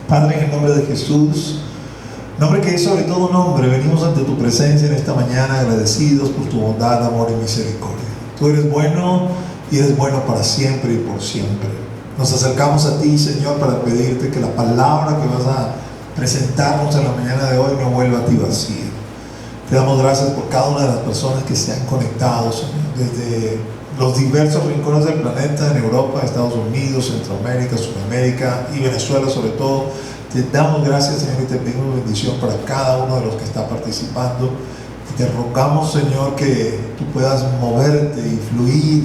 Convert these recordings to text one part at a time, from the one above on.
Padre, en el nombre de Jesús, nombre que es sobre todo nombre, venimos ante tu presencia en esta mañana agradecidos por tu bondad, amor y misericordia. Tú eres bueno y eres bueno para siempre y por siempre. Nos acercamos a ti, Señor, para pedirte que la palabra que vas a presentarnos en la mañana de hoy no vuelva a ti vacía. Te damos gracias por cada una de las personas que se han conectado, Señor, desde los diversos rincones del planeta, en Europa, Estados Unidos, Centroamérica, Sudamérica y Venezuela sobre todo. Te damos gracias, Señor, y te pedimos bendición para cada uno de los que está participando. Y te rogamos, Señor, que tú puedas moverte y fluir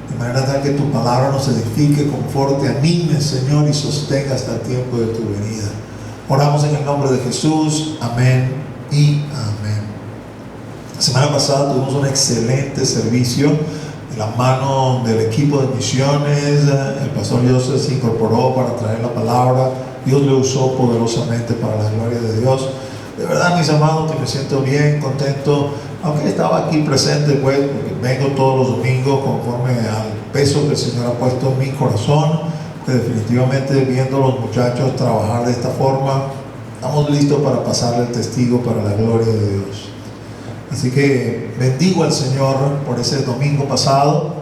de manera tal que tu palabra nos edifique, conforte, anime, Señor, y sostenga hasta el tiempo de tu venida. Oramos en el nombre de Jesús. Amén y amén. La semana pasada tuvimos un excelente servicio de la mano del equipo de misiones. El pastor Joseph se incorporó para traer la palabra. Dios le usó poderosamente para la gloria de Dios. De verdad, mis amados, que me siento bien, contento, aunque estaba aquí presente, pues, porque vengo todos los domingos conforme al peso que el Señor ha puesto en mi corazón, que definitivamente viendo a los muchachos trabajar de esta forma, estamos listos para pasarle el testigo para la gloria de Dios. Así que bendigo al Señor por ese domingo pasado.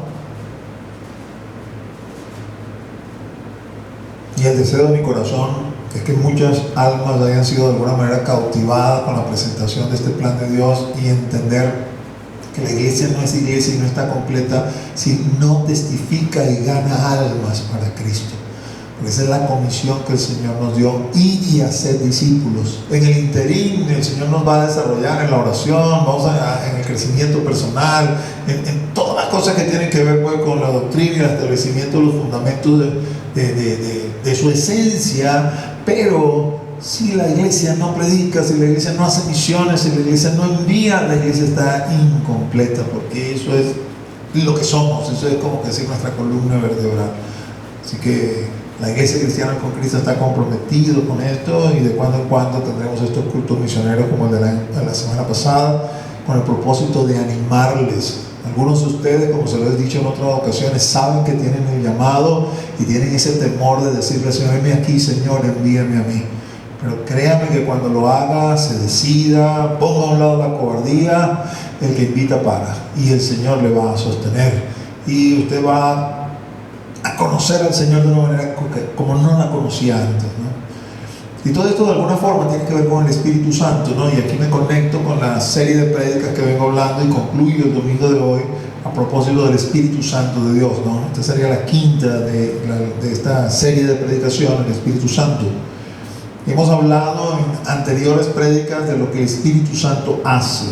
Y el deseo de mi corazón es que muchas almas hayan sido de alguna manera cautivadas con la presentación de este plan de Dios y entender que la iglesia no es iglesia y no está completa si no testifica y gana almas para Cristo. Porque esa es la comisión que el Señor nos dio, ir y hacer discípulos. En el interín el Señor nos va a desarrollar en la oración, en el crecimiento personal, en todas las cosas que tienen que ver, pues, con la doctrina y el establecimiento de los fundamentos de su esencia. Pero si la iglesia no predica, si la iglesia no hace misiones, si la iglesia no envía, la iglesia está incompleta, porque eso es lo que somos, eso es como que decir nuestra columna vertebral. Así que la iglesia cristiana con Cristo está comprometido con esto, y de cuando en cuando tendremos estos cultos misioneros como el de la semana pasada, con el propósito de animarles. Algunos de ustedes, como se lo he dicho en otras ocasiones, saben que tienen el llamado y tienen ese temor de decirle: Señor, heme aquí, Señor, envíame a mí. Pero créame que cuando lo haga, se decida, ponga a un lado la cobardía, el que invita para, y el Señor le va a sostener, y usted va a conocer al Señor de una manera como no la conocía antes, ¿no? Y todo esto de alguna forma tiene que ver con el Espíritu Santo, ¿no? Y aquí me conecto con la serie de prédicas que vengo hablando, y concluyo el domingo de hoy a propósito del Espíritu Santo de Dios, ¿no? Esta sería la quinta de esta serie de predicación, el Espíritu Santo. Hemos hablado en anteriores prédicas de lo que el Espíritu Santo hace.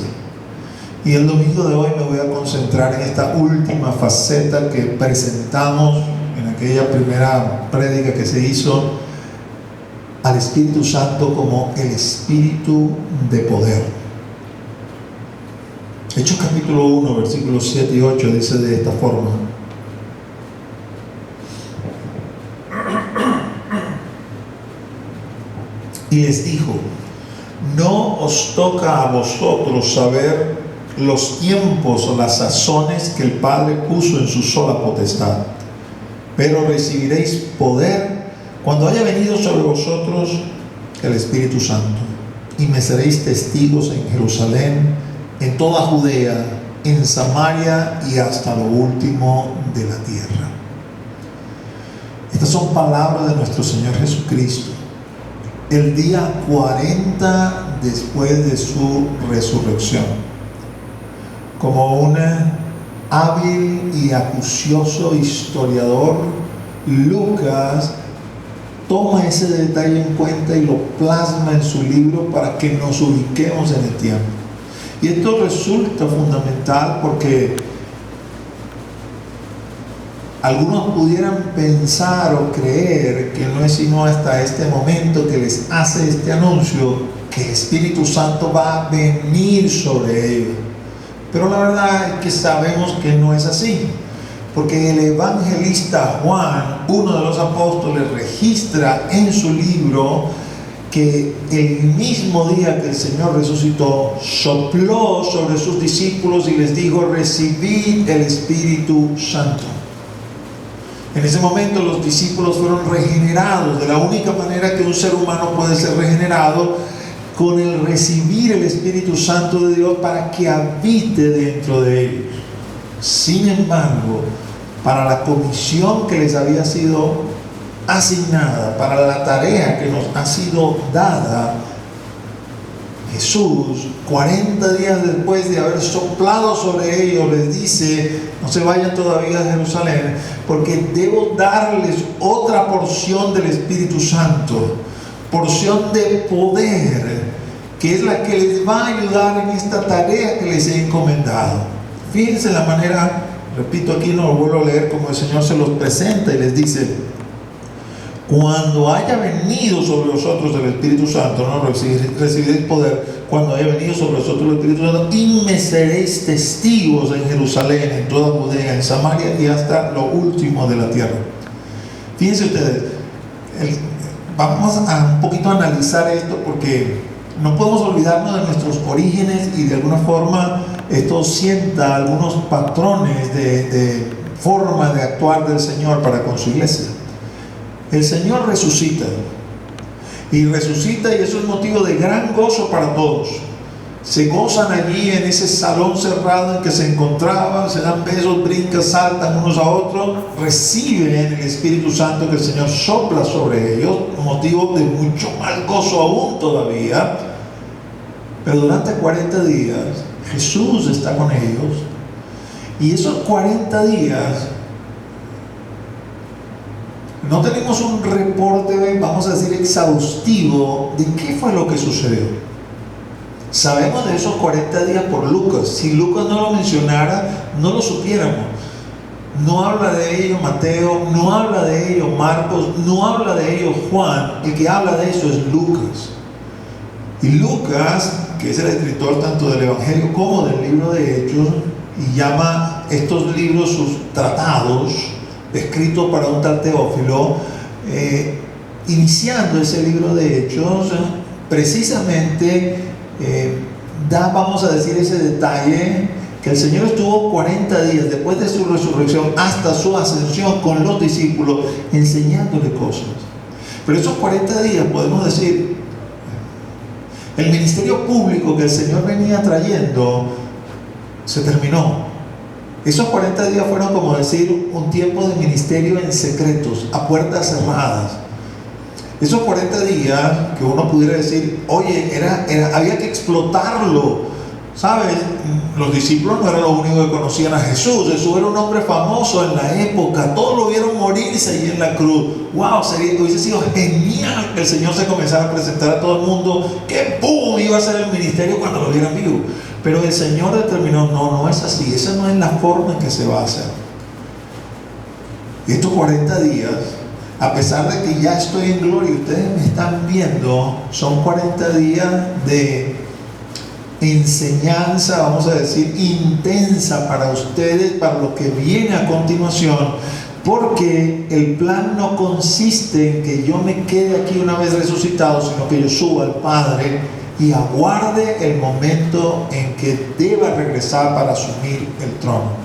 Y el domingo de hoy me voy a concentrar en esta última faceta que presentamos en aquella primera prédica que se hizo, al Espíritu Santo como el Espíritu de poder. Hechos capítulo 1, versículos 7 y 8 dice de esta forma: y les dijo: no os toca a vosotros saber los tiempos o las sazones que el Padre puso en su sola potestad, pero recibiréis poder cuando haya venido sobre vosotros el Espíritu Santo, y me seréis testigos en Jerusalén, en toda Judea, en Samaria y hasta lo último de la tierra. Estas son palabras de nuestro Señor Jesucristo el día 40 después de su resurrección. Como un hábil y acucioso historiador, Lucas toma ese detalle en cuenta y lo plasma en su libro para que nos ubiquemos en el tiempo. Y esto resulta fundamental porque algunos pudieran pensar o creer que no es sino hasta este momento que les hace este anuncio que el Espíritu Santo va a venir sobre ellos. Pero la verdad es que sabemos que no es así, porque el evangelista Juan, uno de los apóstoles, registra en su libro que el mismo día que el Señor resucitó, sopló sobre sus discípulos y les dijo: recibid el Espíritu Santo. En ese momento los discípulos fueron regenerados de la única manera que un ser humano puede ser regenerado, con el recibir el Espíritu Santo de Dios para que habite dentro de ellos. Sin embargo, para la comisión que les había sido asignada, para la tarea que nos ha sido dada, Jesús, 40 días después de haber soplado sobre ellos, les dice: no se vayan todavía a Jerusalén, porque debo darles otra porción del Espíritu Santo, porción de poder, que es la que les va a ayudar en esta tarea que les he encomendado. Fíjense la manera, repito aquí, no lo vuelvo a leer, como el Señor se los presenta y les dice: cuando haya venido sobre vosotros el Espíritu Santo, ¿no? Recibiréis poder cuando haya venido sobre vosotros el Espíritu Santo, y me seréis testigos en Jerusalén, en toda Judea, en Samaria y hasta lo último de la tierra. Fíjense ustedes, vamos a un poquito analizar esto, porque no podemos olvidarnos de nuestros orígenes, y de alguna forma esto sienta algunos patrones de forma de actuar del Señor para con su iglesia. El Señor resucita, y eso es motivo de gran gozo para todos. Se gozan allí en ese salón cerrado en que se encontraban, se dan besos, brincan, saltan unos a otros, reciben el Espíritu Santo que el Señor sopla sobre ellos, motivo de mucho más gozo aún todavía. Pero durante 40 días Jesús está con ellos, y esos 40 días no tenemos un reporte, vamos a decir, exhaustivo de qué fue lo que sucedió. Sabemos de esos 40 días por Lucas. Si Lucas no lo mencionara, no lo supiéramos. No habla de ello Mateo, no habla de ello Marcos, no habla de ello Juan. El que habla de eso es Lucas. Y Lucas, que es el escritor tanto del Evangelio como del libro de Hechos, y llama estos libros sus tratados, escrito para un tal Teófilo, iniciando ese libro de Hechos, precisamente da, vamos a decir, ese detalle, que el Señor estuvo 40 días después de su resurrección hasta su ascensión con los discípulos, enseñándole cosas. Pero esos 40 días, podemos decir, el ministerio público que el Señor venía trayendo se terminó. Esos 40 días fueron, como decir, un tiempo de ministerio en secretos, a puertas cerradas. Esos 40 días que uno pudiera decir: oye, había que explotarlo, ¿sabes? Los discípulos no eran los únicos que conocían a Jesús. Jesús era un hombre famoso en la época, todos lo vieron morirse allí en la cruz. ¡Wow! Hubiese sido genial que el Señor se comenzara a presentar a todo el mundo, que ¡pum!, iba a ser el ministerio cuando lo vieran vivo. Pero el Señor determinó: no es así, esa no es la forma en que se va a hacer. Y estos 40 días, a pesar de que ya estoy en gloria y ustedes me están viendo, son 40 días de enseñanza, vamos a decir, intensa para ustedes, para lo que viene a continuación, porque el plan no consiste en que yo me quede aquí una vez resucitado, sino que yo suba al Padre y aguarde el momento en que deba regresar para asumir el trono.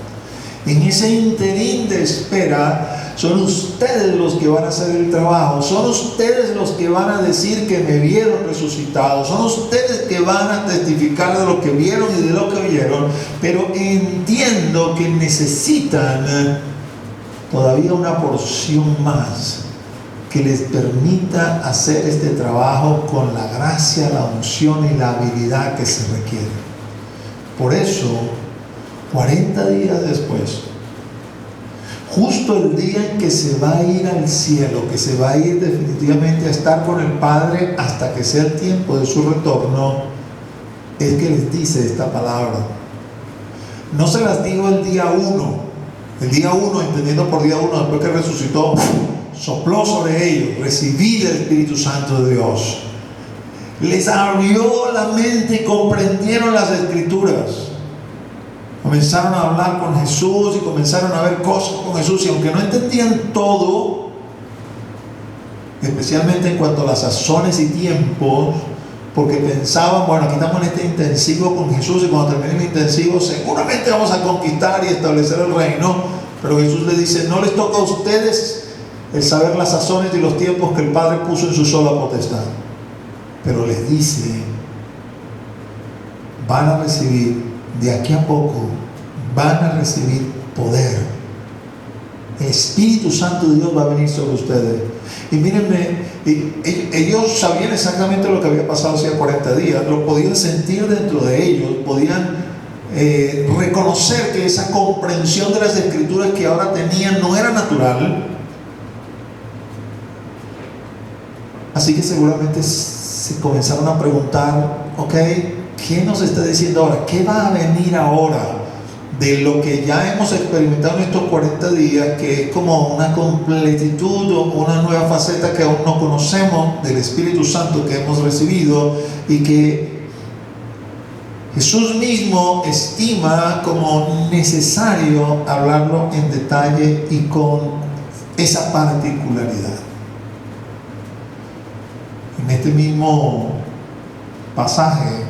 En ese interín de espera, son ustedes los que van a hacer el trabajo, son ustedes los que van a decir que me vieron resucitado, son ustedes que van a testificar de lo que vieron y de lo que oyeron, pero entiendo que necesitan todavía una porción más que les permita hacer este trabajo con la gracia, la unción y la habilidad que se requiere. Por eso, 40 días después, justo el día en que se va a ir al cielo, que se va a ir definitivamente a estar con el Padre hasta que sea el tiempo de su retorno, es que les dice esta palabra. No se las digo el día 1, entendiendo por día 1, después que resucitó, sopló sobre ellos, recibí del Espíritu Santo de Dios. Les abrió la mente y comprendieron las Escrituras. Comenzaron a hablar con Jesús y comenzaron a ver cosas con Jesús, y aunque no entendían todo, especialmente en cuanto a las sazones y tiempos, porque pensaban, bueno, aquí estamos en este intensivo con Jesús y cuando termine el intensivo seguramente vamos a conquistar y establecer el reino. Pero Jesús le dice: no les toca a ustedes el saber las sazones y los tiempos que el Padre puso en su sola potestad. Pero les dice: van a recibir, de aquí a poco, van a recibir poder. El Espíritu Santo de Dios va a venir sobre ustedes. Y mírenme, ellos sabían exactamente lo que había pasado hacía 40 días, lo podían sentir dentro de ellos, podían reconocer que esa comprensión de las Escrituras que ahora tenían no era natural. Así que seguramente se comenzaron a preguntar: ok, ¿qué nos está diciendo ahora? ¿Qué va a venir ahora de lo que ya hemos experimentado en estos 40 días, que es como una completitud o una nueva faceta que aún no conocemos del Espíritu Santo que hemos recibido y que Jesús mismo estima como necesario hablarlo en detalle y con esa particularidad? En este mismo pasaje,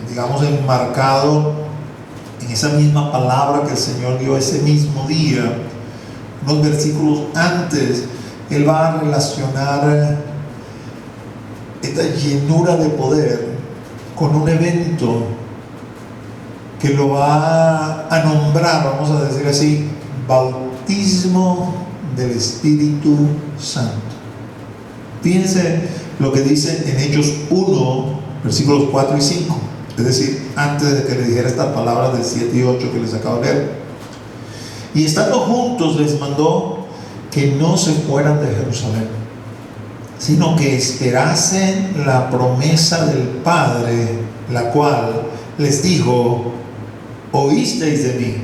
digamos enmarcado en esa misma palabra que el Señor dio ese mismo día, unos versículos antes, Él va a relacionar esta llenura de poder con un evento que lo va a nombrar, vamos a decir así, bautismo del Espíritu Santo. Fíjense lo que dice en Hechos 1, versículos 4 y 5. Es decir, antes de que le dijera estas palabras del 7 y 8 que les acabo de leer. Y estando juntos les mandó que no se fueran de Jerusalén, sino que esperasen la promesa del Padre, la cual les dijo: oísteis de mí,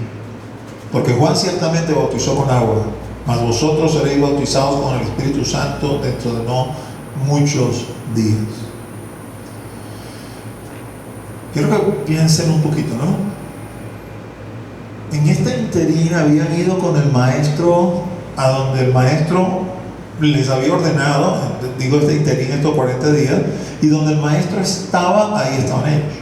porque Juan ciertamente bautizó con agua, mas vosotros seréis bautizados con el Espíritu Santo dentro de no muchos días. Quiero que piensen un poquito, ¿no? En esta interín habían ido con el maestro a donde el maestro les había ordenado, digo este interín, estos 40 días, y donde el maestro estaba, ahí estaban ellos.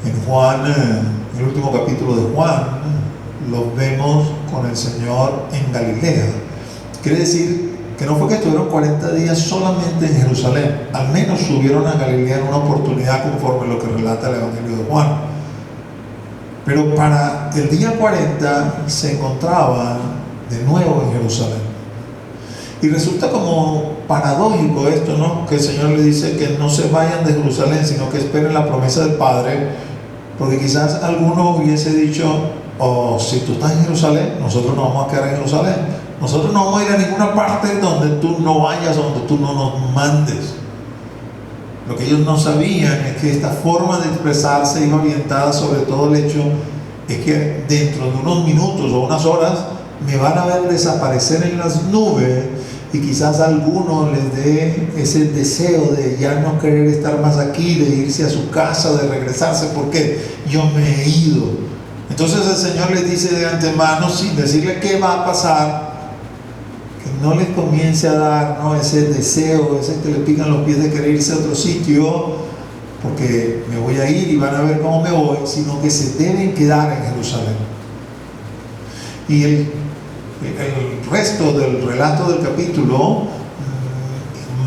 En Juan, en el último capítulo de Juan, los vemos con el Señor en Galilea. Quiere decir que no fue que estuvieron 40 días solamente en Jerusalén, al menos subieron a Galilea en una oportunidad conforme a lo que relata el Evangelio de Juan. Pero para el día 40 se encontraban de nuevo en Jerusalén. Y resulta como paradójico esto, ¿no? Que el Señor le dice que no se vayan de Jerusalén, sino que esperen la promesa del Padre, porque quizás alguno hubiese dicho: oh, si tú estás en Jerusalén, nosotros nos vamos a quedar en Jerusalén. Nosotros no vamos a ir a ninguna parte donde tú no vayas, donde tú no nos mandes. Lo que ellos no sabían es que esta forma de expresarse iba orientada sobre todo el hecho es que dentro de unos minutos o unas horas me van a ver desaparecer en las nubes, y quizás a alguno les dé ese deseo de ya no querer estar más aquí, de irse a su casa, de regresarse, porque yo me he ido. Entonces el Señor les dice de antemano, sin decirle qué va a pasar, que no les comience a dar, ¿no?, ese deseo, ese que le pican los pies de querer irse a otro sitio, porque me voy a ir y van a ver cómo me voy, sino que se deben quedar en Jerusalén. Y el resto del relato del capítulo,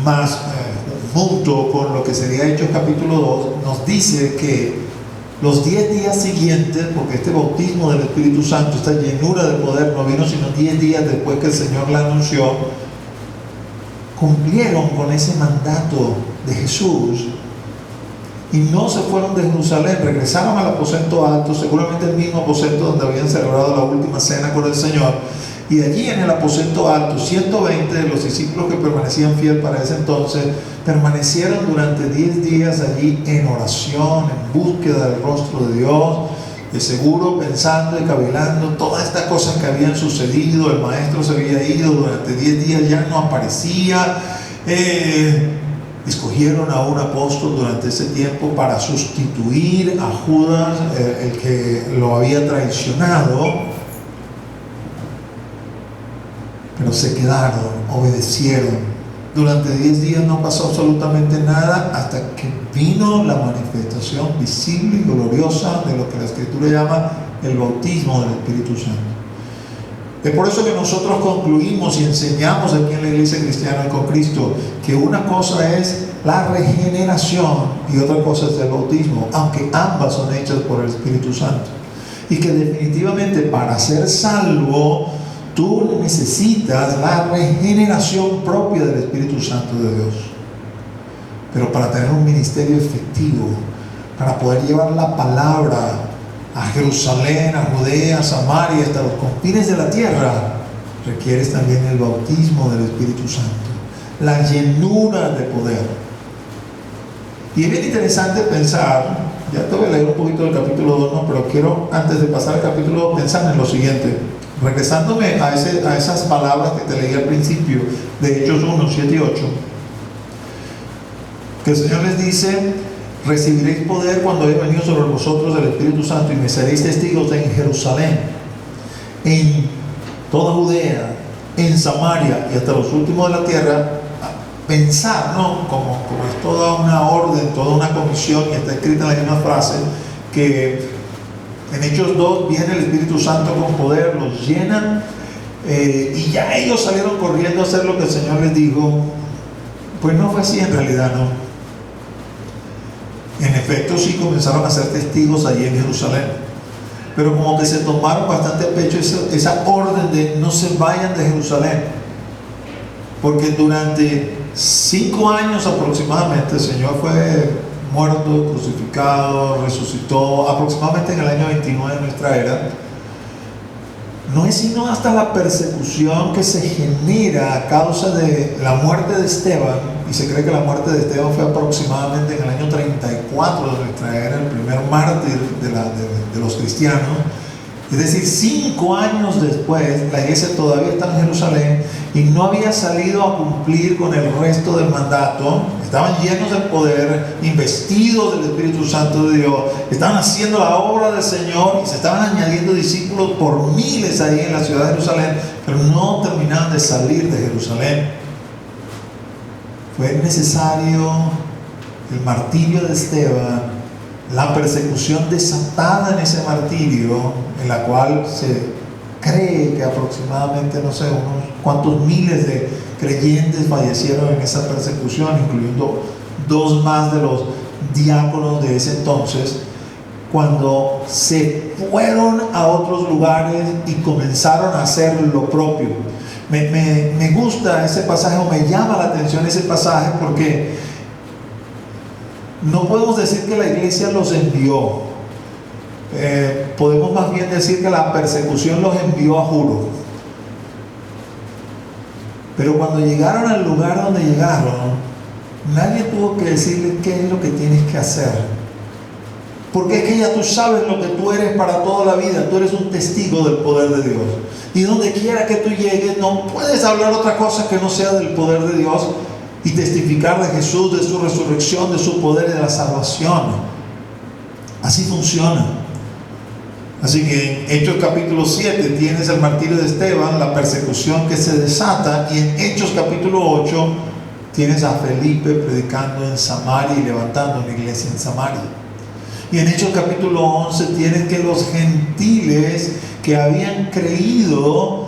más junto con lo que sería Hechos capítulo 2, nos dice que los 10 días siguientes, porque este bautismo del Espíritu Santo, esta llenura de poder no vino sino 10 días después que el Señor la anunció, cumplieron con ese mandato de Jesús y no se fueron de Jerusalén, regresaron al aposento alto, seguramente el mismo aposento donde habían celebrado la última cena con el Señor, y allí en el aposento alto 120 de los discípulos que permanecían fieles para ese entonces permanecieron durante 10 días allí en oración, en búsqueda del rostro de Dios, de seguro pensando y cavilando todas estas cosas que habían sucedido. El maestro se había ido durante 10 días, ya no aparecía. Escogieron a un apóstol durante ese tiempo para sustituir a Judas, el que lo había traicionado. Pero se quedaron, obedecieron, Durante 10 días no pasó absolutamente nada hasta que vino la manifestación visible y gloriosa de lo que la Escritura llama el bautismo del Espíritu Santo. Es por eso que nosotros concluimos y enseñamos aquí en la Iglesia Cristiana con Cristo que una cosa es la regeneración y otra cosa es el bautismo, aunque ambas son hechas por el Espíritu Santo. Y que definitivamente para ser salvo tú necesitas la regeneración propia del Espíritu Santo de Dios. Pero para tener un ministerio efectivo, para poder llevar la palabra a Jerusalén, a Judea, a Samaria, hasta los confines de la tierra, requieres también el bautismo del Espíritu Santo, la llenura de poder. Y es bien interesante pensar, ya te voy a leer un poquito del capítulo 2, ¿no? Pero quiero, antes de pasar al capítulo 2, pensar en lo siguiente. Regresándome a esas palabras que te leí al principio, de Hechos 1, 7 y 8, que el Señor les dice: recibiréis poder cuando haya venido sobre vosotros el Espíritu Santo y me seréis testigos en Jerusalén, en toda Judea, en Samaria y hasta los últimos de la tierra. Pensar, ¿no? Como es toda una orden, toda una comisión, y está escrita en la misma frase, que en Hechos 2 viene el Espíritu Santo con poder, los llenan, y ya ellos salieron corriendo a hacer lo que el Señor les dijo. Pues no fue así en realidad, ¿no? En efecto, sí comenzaron a ser testigos allí en Jerusalén, pero como que se tomaron bastante a pecho esa orden de no se vayan de Jerusalén, porque durante 5 años aproximadamente el Señor fue muerto, crucificado, resucitó, aproximadamente en el año 29 de nuestra era. No es sino hasta la persecución que se genera a causa de la muerte de Esteban, y se cree que la muerte de Esteban fue aproximadamente en el año 34 de nuestra era, el primer mártir de los cristianos. Es decir, 5 años después, la iglesia todavía está en Jerusalén y no había salido a cumplir con el resto del mandato. Estaban llenos del poder, investidos del Espíritu Santo de Dios, estaban haciendo la obra del Señor y se estaban añadiendo discípulos por miles ahí en la ciudad de Jerusalén, pero no terminaban de salir de Jerusalén. Fue necesario el martirio de Esteban, la persecución desatada en ese martirio, en la cual se cree que aproximadamente, no sé, unos cuantos miles de creyentes fallecieron en esa persecución, incluyendo 2 más de los diáconos de ese entonces, cuando se fueron a otros lugares y comenzaron a hacer lo propio. Me gusta ese pasaje, o me llama la atención ese pasaje, porque no podemos decir que la iglesia los envió. Podemos más bien decir que la persecución los envió a juro. Pero cuando llegaron al lugar donde llegaron, nadie tuvo que decirles qué es lo que tienes que hacer, porque es que ya tú sabes lo que tú eres para toda la vida. Tú eres un testigo del poder de Dios, y donde quiera que tú llegues no puedes hablar otra cosa que no sea del poder de Dios y testificar de Jesús, de su resurrección, de su poder y de la salvación. Así funciona. Así que en Hechos capítulo 7 tienes el martirio de Esteban, la persecución que se desata, y en Hechos capítulo 8 tienes a Felipe predicando en Samaria y levantando una iglesia en Samaria. Y en Hechos capítulo 11 tienes que los gentiles que habían creído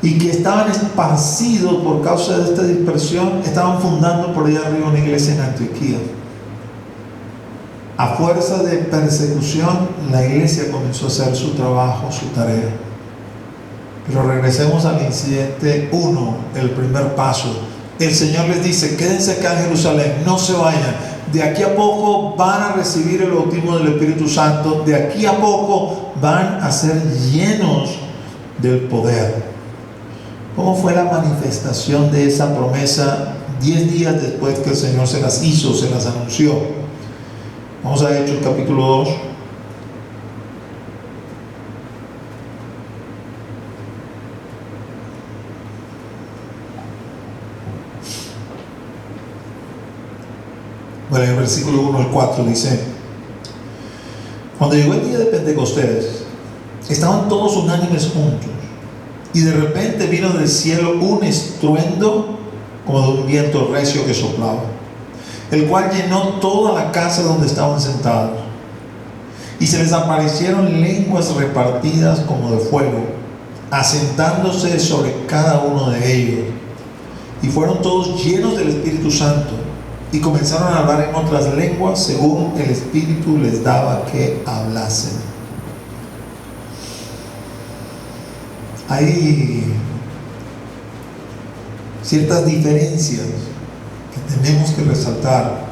y que estaban esparcidos por causa de esta dispersión, estaban fundando por allá arriba una iglesia en Antioquía. A fuerza de persecución, la iglesia comenzó a hacer su trabajo, su tarea. Pero regresemos al incidente 1, el primer paso. El Señor les dice: quédense acá en Jerusalén, no se vayan. De aquí a poco van a recibir el bautismo del Espíritu Santo. De aquí a poco van a ser llenos del poder. ¿Cómo fue la manifestación de esa promesa 10 días después que el Señor se las hizo, se las anunció? Vamos a Hechos capítulo 2. Bueno, en el versículo 1 al 4 dice: cuando llegó el día de Pentecostés, estaban todos unánimes juntos, y de repente vino del cielo un estruendo como de un viento recio que soplaba, el cual llenó toda la casa donde estaban sentados. Y se les aparecieron lenguas repartidas como de fuego, asentándose sobre cada uno de ellos. Y fueron todos llenos del Espíritu Santo, y comenzaron a hablar en otras lenguas según el Espíritu les daba que hablasen. Hay ciertas diferencias que tenemos que resaltar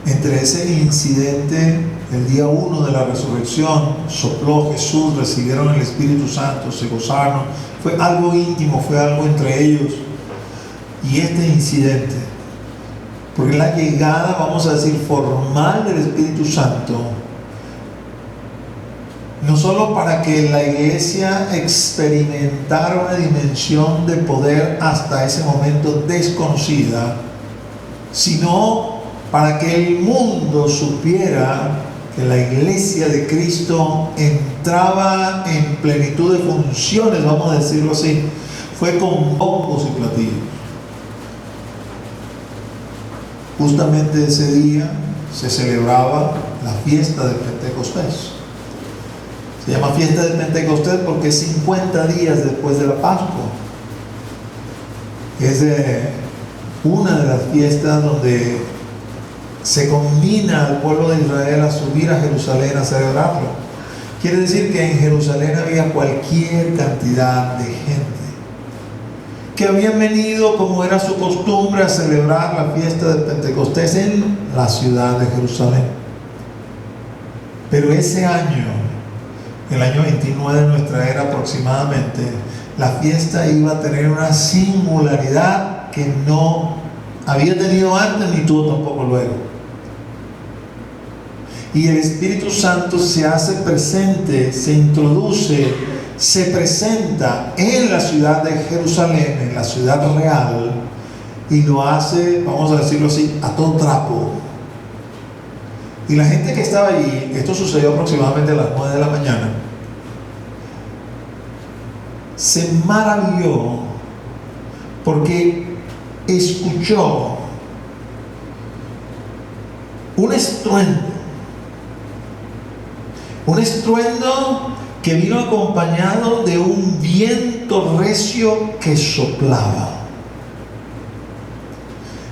entre ese incidente el día 1 de la resurrección. Sopló Jesús, recibieron el Espíritu Santo, se gozaron, fue algo íntimo, fue algo entre ellos, y este incidente, porque la llegada, vamos a decir, formal del Espíritu Santo, no solo para que la iglesia experimentara una dimensión de poder hasta ese momento desconocida, sino para que el mundo supiera que la iglesia de Cristo entraba en plenitud de funciones, vamos a decirlo así. Fue con bombos y platillos. Justamente ese día se celebraba la fiesta de Pentecostés. Se llama fiesta de Pentecostés porque es 50 días después de la Pascua. Es una de las fiestas donde se combina al pueblo de Israel a subir a Jerusalén a celebrarlo. Quiere decir que en Jerusalén había cualquier cantidad de gente que habían venido, como era su costumbre, a celebrar la fiesta de Pentecostés en la ciudad de Jerusalén. Pero ese año, el año 29 de nuestra era aproximadamente, la fiesta iba a tener una singularidad que no había tenido antes ni tuvo tampoco luego. Y el Espíritu Santo se hace presente, se introduce, se presenta en la ciudad de Jerusalén, en la ciudad real, y lo hace, vamos a decirlo así, a todo trapo. Y la gente que estaba allí, esto sucedió aproximadamente a las 9 de la mañana, se maravilló porque escuchó un estruendo que vino acompañado de un viento recio que soplaba.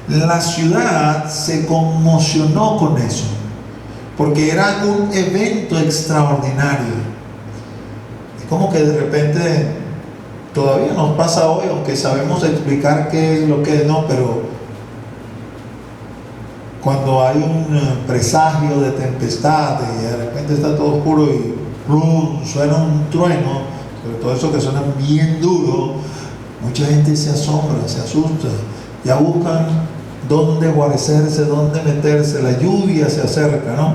La ciudad se conmocionó con eso, porque era un evento extraordinario. Es como que de repente, todavía nos pasa hoy, aunque sabemos explicar qué es lo que no, pero cuando hay un presagio de tempestad y de repente está todo oscuro y ¡plum!, suena un trueno, sobre todo eso que suena bien duro, mucha gente se asombra, se asusta, ya buscan dónde guarecerse, dónde meterse, la lluvia se acerca, ¿no?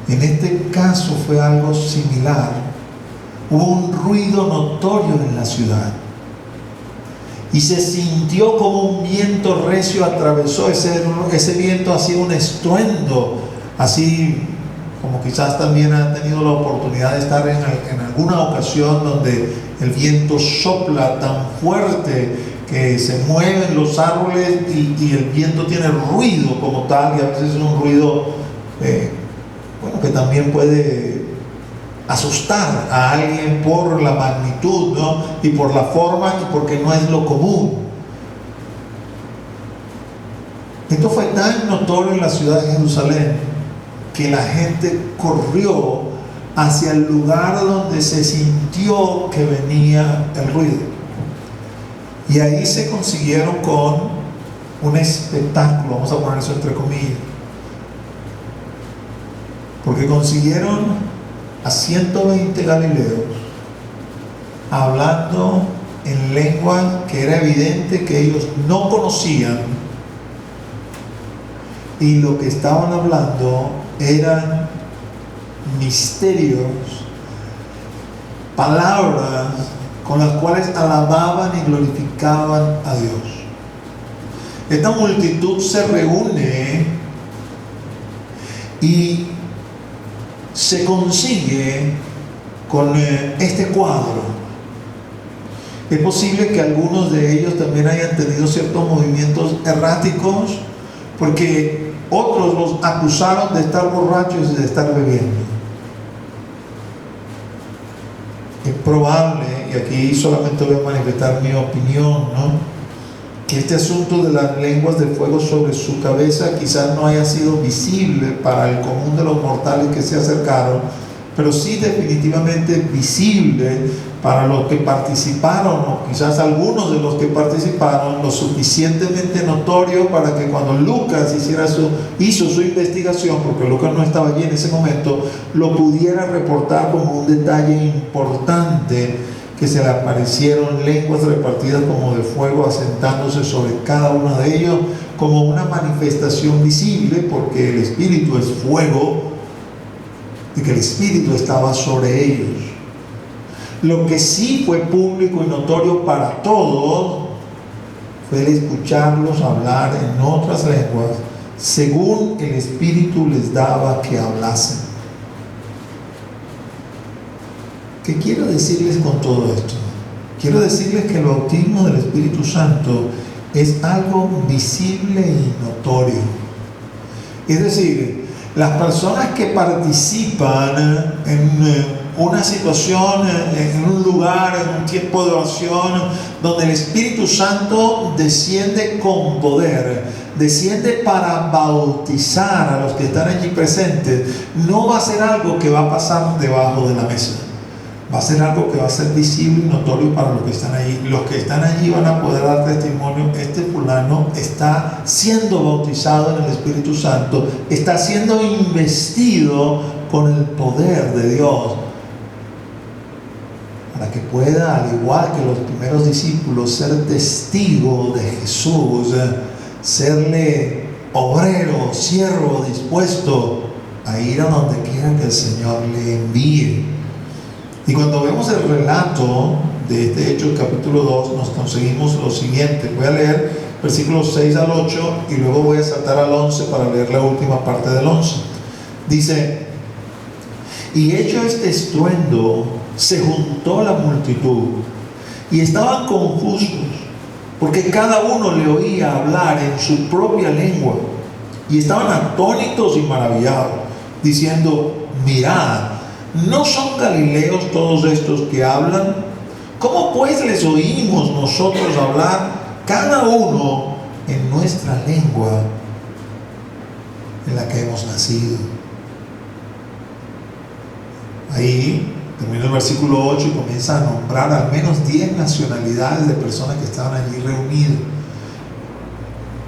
En este caso fue algo similar. Hubo un ruido notorio en la ciudad y se sintió como un viento recio atravesó. Ese viento hacía un estruendo, así como quizás también han tenido la oportunidad de estar en alguna ocasión donde el viento sopla tan fuerte que se mueven los árboles y el viento tiene ruido como tal, y a veces es un ruido que también puede asustar a alguien por la magnitud, ¿no?, y por la forma, y porque no es lo común. Esto fue tan notorio en la ciudad de Jerusalén que la gente corrió hacia el lugar donde se sintió que venía el ruido, y ahí se consiguieron con un espectáculo, vamos a poner eso entre comillas, porque consiguieron a 120 galileos hablando en lengua que era evidente que ellos no conocían, y lo que estaban hablando eran misterios, palabras con las cuales alababan y glorificaban a Dios. Esta multitud se reúne y se consigue con este cuadro. Es posible que algunos de ellos también hayan tenido ciertos movimientos erráticos, porque otros los acusaron de estar borrachos y de estar bebiendo. Es probable, y aquí solamente voy a manifestar mi opinión, ¿no?, que este asunto de las lenguas de fuego sobre su cabeza quizás no haya sido visible para el común de los mortales que se acercaron, pero sí definitivamente visible para los que participaron, o quizás algunos de los que participaron, lo suficientemente notorio para que cuando Lucas hizo su investigación, porque Lucas no estaba allí en ese momento, lo pudiera reportar como un detalle importante, que se le aparecieron lenguas repartidas como de fuego asentándose sobre cada uno de ellos, como una manifestación visible, porque el Espíritu es fuego, y que el Espíritu estaba sobre ellos. Lo que sí fue público y notorio para todos fue el escucharlos hablar en otras lenguas según el Espíritu les daba que hablasen. ¿Qué quiero decirles con todo esto? Quiero decirles que el bautismo del Espíritu Santo es algo visible y notorio. Es decir, las personas que participan en una situación, en un lugar, en un tiempo de oración, donde el Espíritu Santo desciende con poder, desciende para bautizar a los que están allí presentes, no va a ser algo que va a pasar debajo de la mesa. Va a ser algo que va a ser visible y notorio para los que están allí. Los que están allí van a poder dar testimonio: este fulano está siendo bautizado en el Espíritu Santo, está siendo investido con el poder de Dios, para que pueda, al igual que los primeros discípulos, ser testigo de Jesús, serle obrero, siervo, dispuesto a ir a donde quiera que el Señor le envíe. Y cuando vemos el relato de este Hechos capítulo 2, nos conseguimos lo siguiente. Voy a leer versículos 6 al 8 y luego voy a saltar al 11 para leer la última parte del 11. Dice: y hecho este estruendo, se juntó la multitud y estaban confusos, porque cada uno le oía hablar en su propia lengua, y estaban atónitos y maravillados, diciendo: mirad, ¿no son galileos todos estos que hablan? ¿Cómo pues les oímos nosotros hablar, cada uno en nuestra lengua en la que hemos nacido? Ahí termina el versículo 8 y comienza a nombrar al menos 10 nacionalidades de personas que estaban allí reunidas,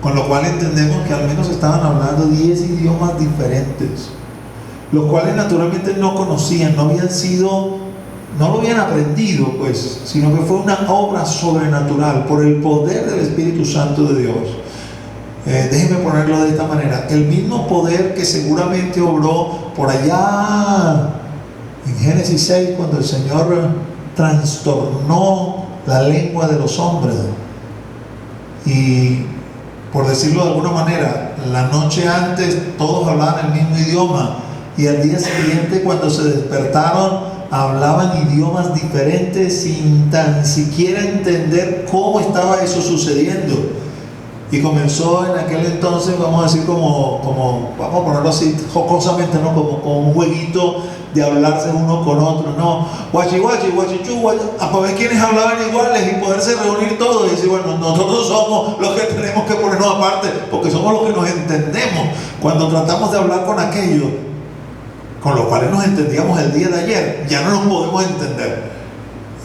con lo cual entendemos que al menos estaban hablando 10 idiomas diferentes, los cuales naturalmente no conocían, no lo habían aprendido, pues, sino que fue una obra sobrenatural por el poder del Espíritu Santo de Dios. Déjenme ponerlo de esta manera: el mismo poder que seguramente obró por allá en Génesis 6, cuando el Señor trastornó la lengua de los hombres, y por decirlo de alguna manera, la noche antes todos hablaban el mismo idioma, y al día siguiente, cuando se despertaron, hablaban idiomas diferentes sin tan siquiera entender cómo estaba eso sucediendo. Y comenzó en aquel entonces, vamos a decir, vamos a ponerlo así jocosamente, ¿no?, como un jueguito de hablarse uno con otro, ¿no? Guachi, guachi, guachichú, para ver quiénes hablaban iguales y poderse reunir todos y decir: bueno, nosotros somos los que tenemos que ponernos aparte, porque somos los que nos entendemos. Cuando tratamos de hablar con aquellos con los cuales nos entendíamos el día de ayer, ya no nos podemos entender.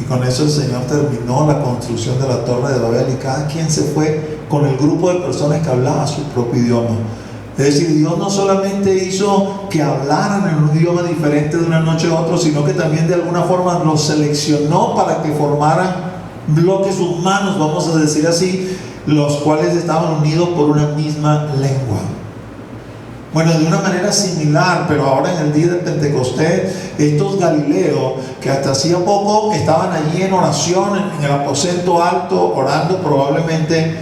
Y con eso el Señor terminó la construcción de la Torre de Babel, y cada quien se fue con el grupo de personas que hablaba su propio idioma. Es decir, Dios no solamente hizo que hablaran en un idioma diferente de una noche a otra, sino que también de alguna forma los seleccionó para que formaran bloques humanos, vamos a decir así, los cuales estaban unidos por una misma lengua. Bueno, de una manera similar, pero ahora en el día del Pentecostés, estos galileos que hasta hacía poco estaban allí en oración, en el aposento alto, orando probablemente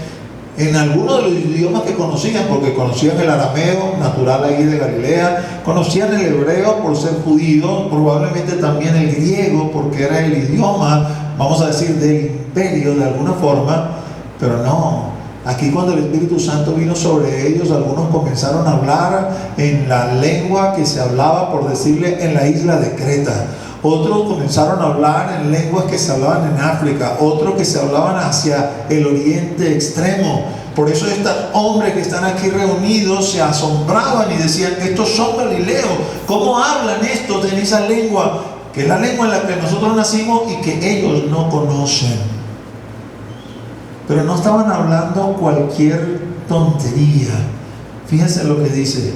en alguno de los idiomas que conocían, porque conocían el arameo, natural ahí de Galilea, conocían el hebreo por ser judíos, probablemente también el griego, porque era el idioma vamos a decir, del imperio de alguna forma, pero no. Aquí cuando el Espíritu Santo vino sobre ellos, algunos comenzaron a hablar en la lengua que se hablaba, por decirle, en la isla de Creta. Otros comenzaron a hablar en lenguas que se hablaban en África, otros que se hablaban hacia el oriente extremo. Por eso estos hombres que están aquí reunidos se asombraban y decían: estos son galileos, ¿cómo hablan estos en esa lengua? Que es la lengua en la que nosotros nacimos y que ellos no conocen. Pero no estaban hablando cualquier tontería. Fíjense lo que dice: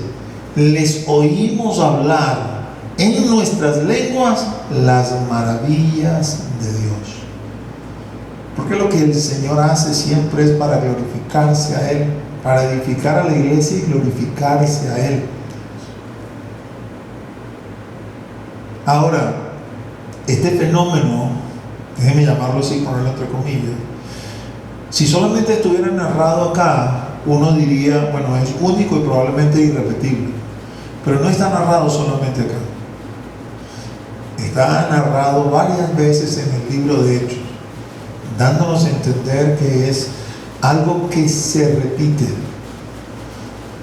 les oímos hablar en nuestras lenguas las maravillas de Dios. Porque lo que el Señor hace siempre es para glorificarse a Él, para edificar a la iglesia y glorificarse a Él. Ahora, este fenómeno, déjenme llamarlo así, ponerlo entre comillas, si solamente estuviera narrado acá, uno diría, bueno, es único y probablemente irrepetible. Pero no está narrado solamente acá. Está narrado varias veces en el libro de Hechos, dándonos a entender que es algo que se repite.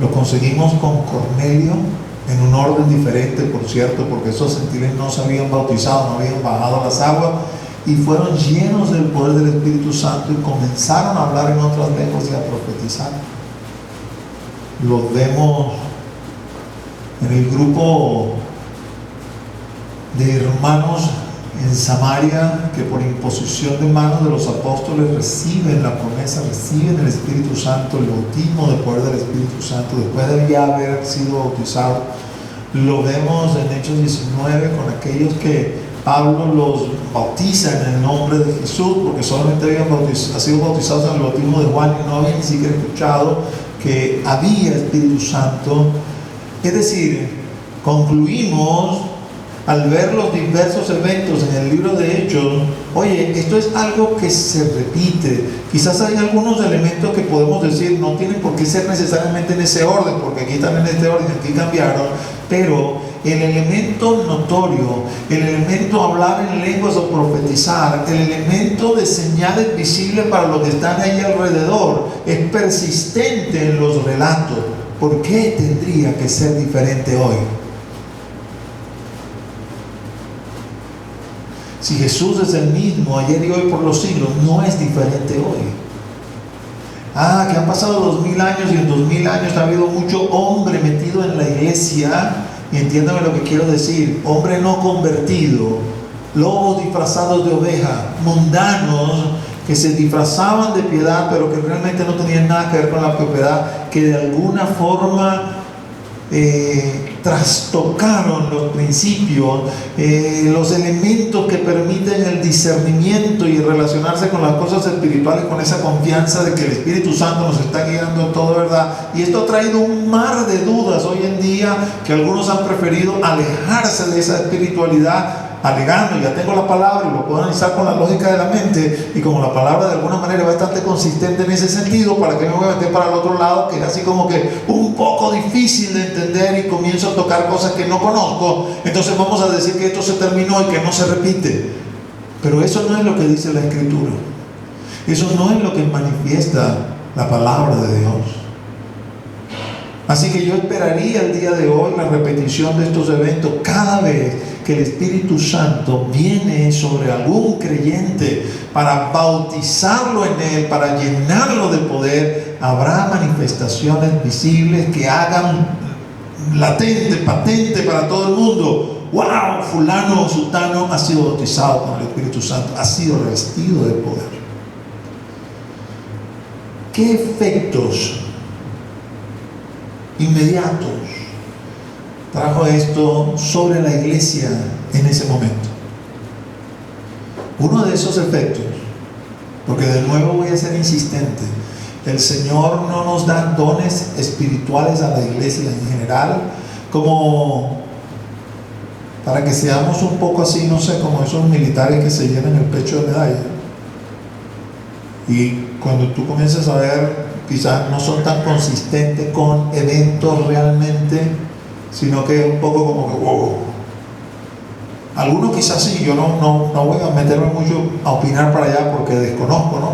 Lo conseguimos con Cornelio, en un orden diferente, por cierto, porque esos gentiles no se habían bautizado, no habían bajado las aguas, y fueron llenos del poder del Espíritu Santo y comenzaron a hablar en otras lenguas y a profetizar. Los vemos en el grupo de hermanos en Samaria, que por imposición de manos de los apóstoles reciben la promesa, reciben el Espíritu Santo, el bautismo de poder del Espíritu Santo, después de ya haber sido bautizados. Lo vemos en Hechos 19 con aquellos que Pablo los bautiza en el nombre de Jesús, porque solamente habían sido bautizados en el bautismo de Juan y no habían ni siquiera escuchado que había Espíritu Santo. Es decir, concluimos al ver los diversos eventos en el libro de Hechos, oye, esto es algo que se repite. Quizás hay algunos elementos que podemos decir no tienen por qué ser necesariamente en ese orden, porque aquí están en este orden, aquí cambiaron, pero el elemento notorio, el elemento hablar en lenguas o profetizar, el elemento de señales visibles para los que están ahí alrededor, es persistente en los relatos. ¿Por qué tendría que ser diferente hoy? Si Jesús es el mismo ayer y hoy por los siglos, no es diferente hoy. Que han pasado 2000 años y en 2000 años ha habido mucho hombre metido en la iglesia. Y entiéndame lo que quiero decir: hombre no convertido, lobos disfrazados de oveja, mundanos que se disfrazaban de piedad pero que realmente no tenían nada que ver con la propiedad, que de alguna forma trastocaron los principios, los elementos que permiten el discernimiento y relacionarse con las cosas espirituales con esa confianza de que el Espíritu Santo nos está guiando en todo, ¿verdad? Y esto ha traído un mar de dudas hoy en día, que algunos han preferido alejarse de esa espiritualidad, alegando: ya tengo la palabra y lo puedo analizar con la lógica de la mente, y como la palabra de alguna manera es bastante consistente en ese sentido, ¿para qué me voy a meter para el otro lado, que es así como que un poco difícil de entender, y comienzo a tocar cosas que no conozco? Entonces vamos a decir que esto se terminó y que no se repite. Pero eso no es lo que dice la Escritura, eso no es lo que manifiesta la palabra de Dios. Así que yo esperaría el día de hoy la repetición de estos eventos cada vez que el Espíritu Santo viene sobre algún creyente para bautizarlo en él, para llenarlo de poder. Habrá manifestaciones visibles que hagan latente, patente para todo el mundo: wow, fulano o sultano ha sido bautizado con el Espíritu Santo, ha sido revestido de poder. ¿Qué efectos inmediatos trajo esto sobre la iglesia en ese momento? Uno de esos efectos, porque de nuevo voy a ser insistente, el Señor no nos da dones espirituales a la iglesia en general como para que seamos un poco así, no sé, como esos militares que se llenan el pecho de medalla, y cuando tú comienzas a ver, quizás no son tan consistentes con eventos realmente, sino que es un poco como que wow. Algunos quizás sí, yo no voy a meterme mucho a opinar para allá porque desconozco, ¿no?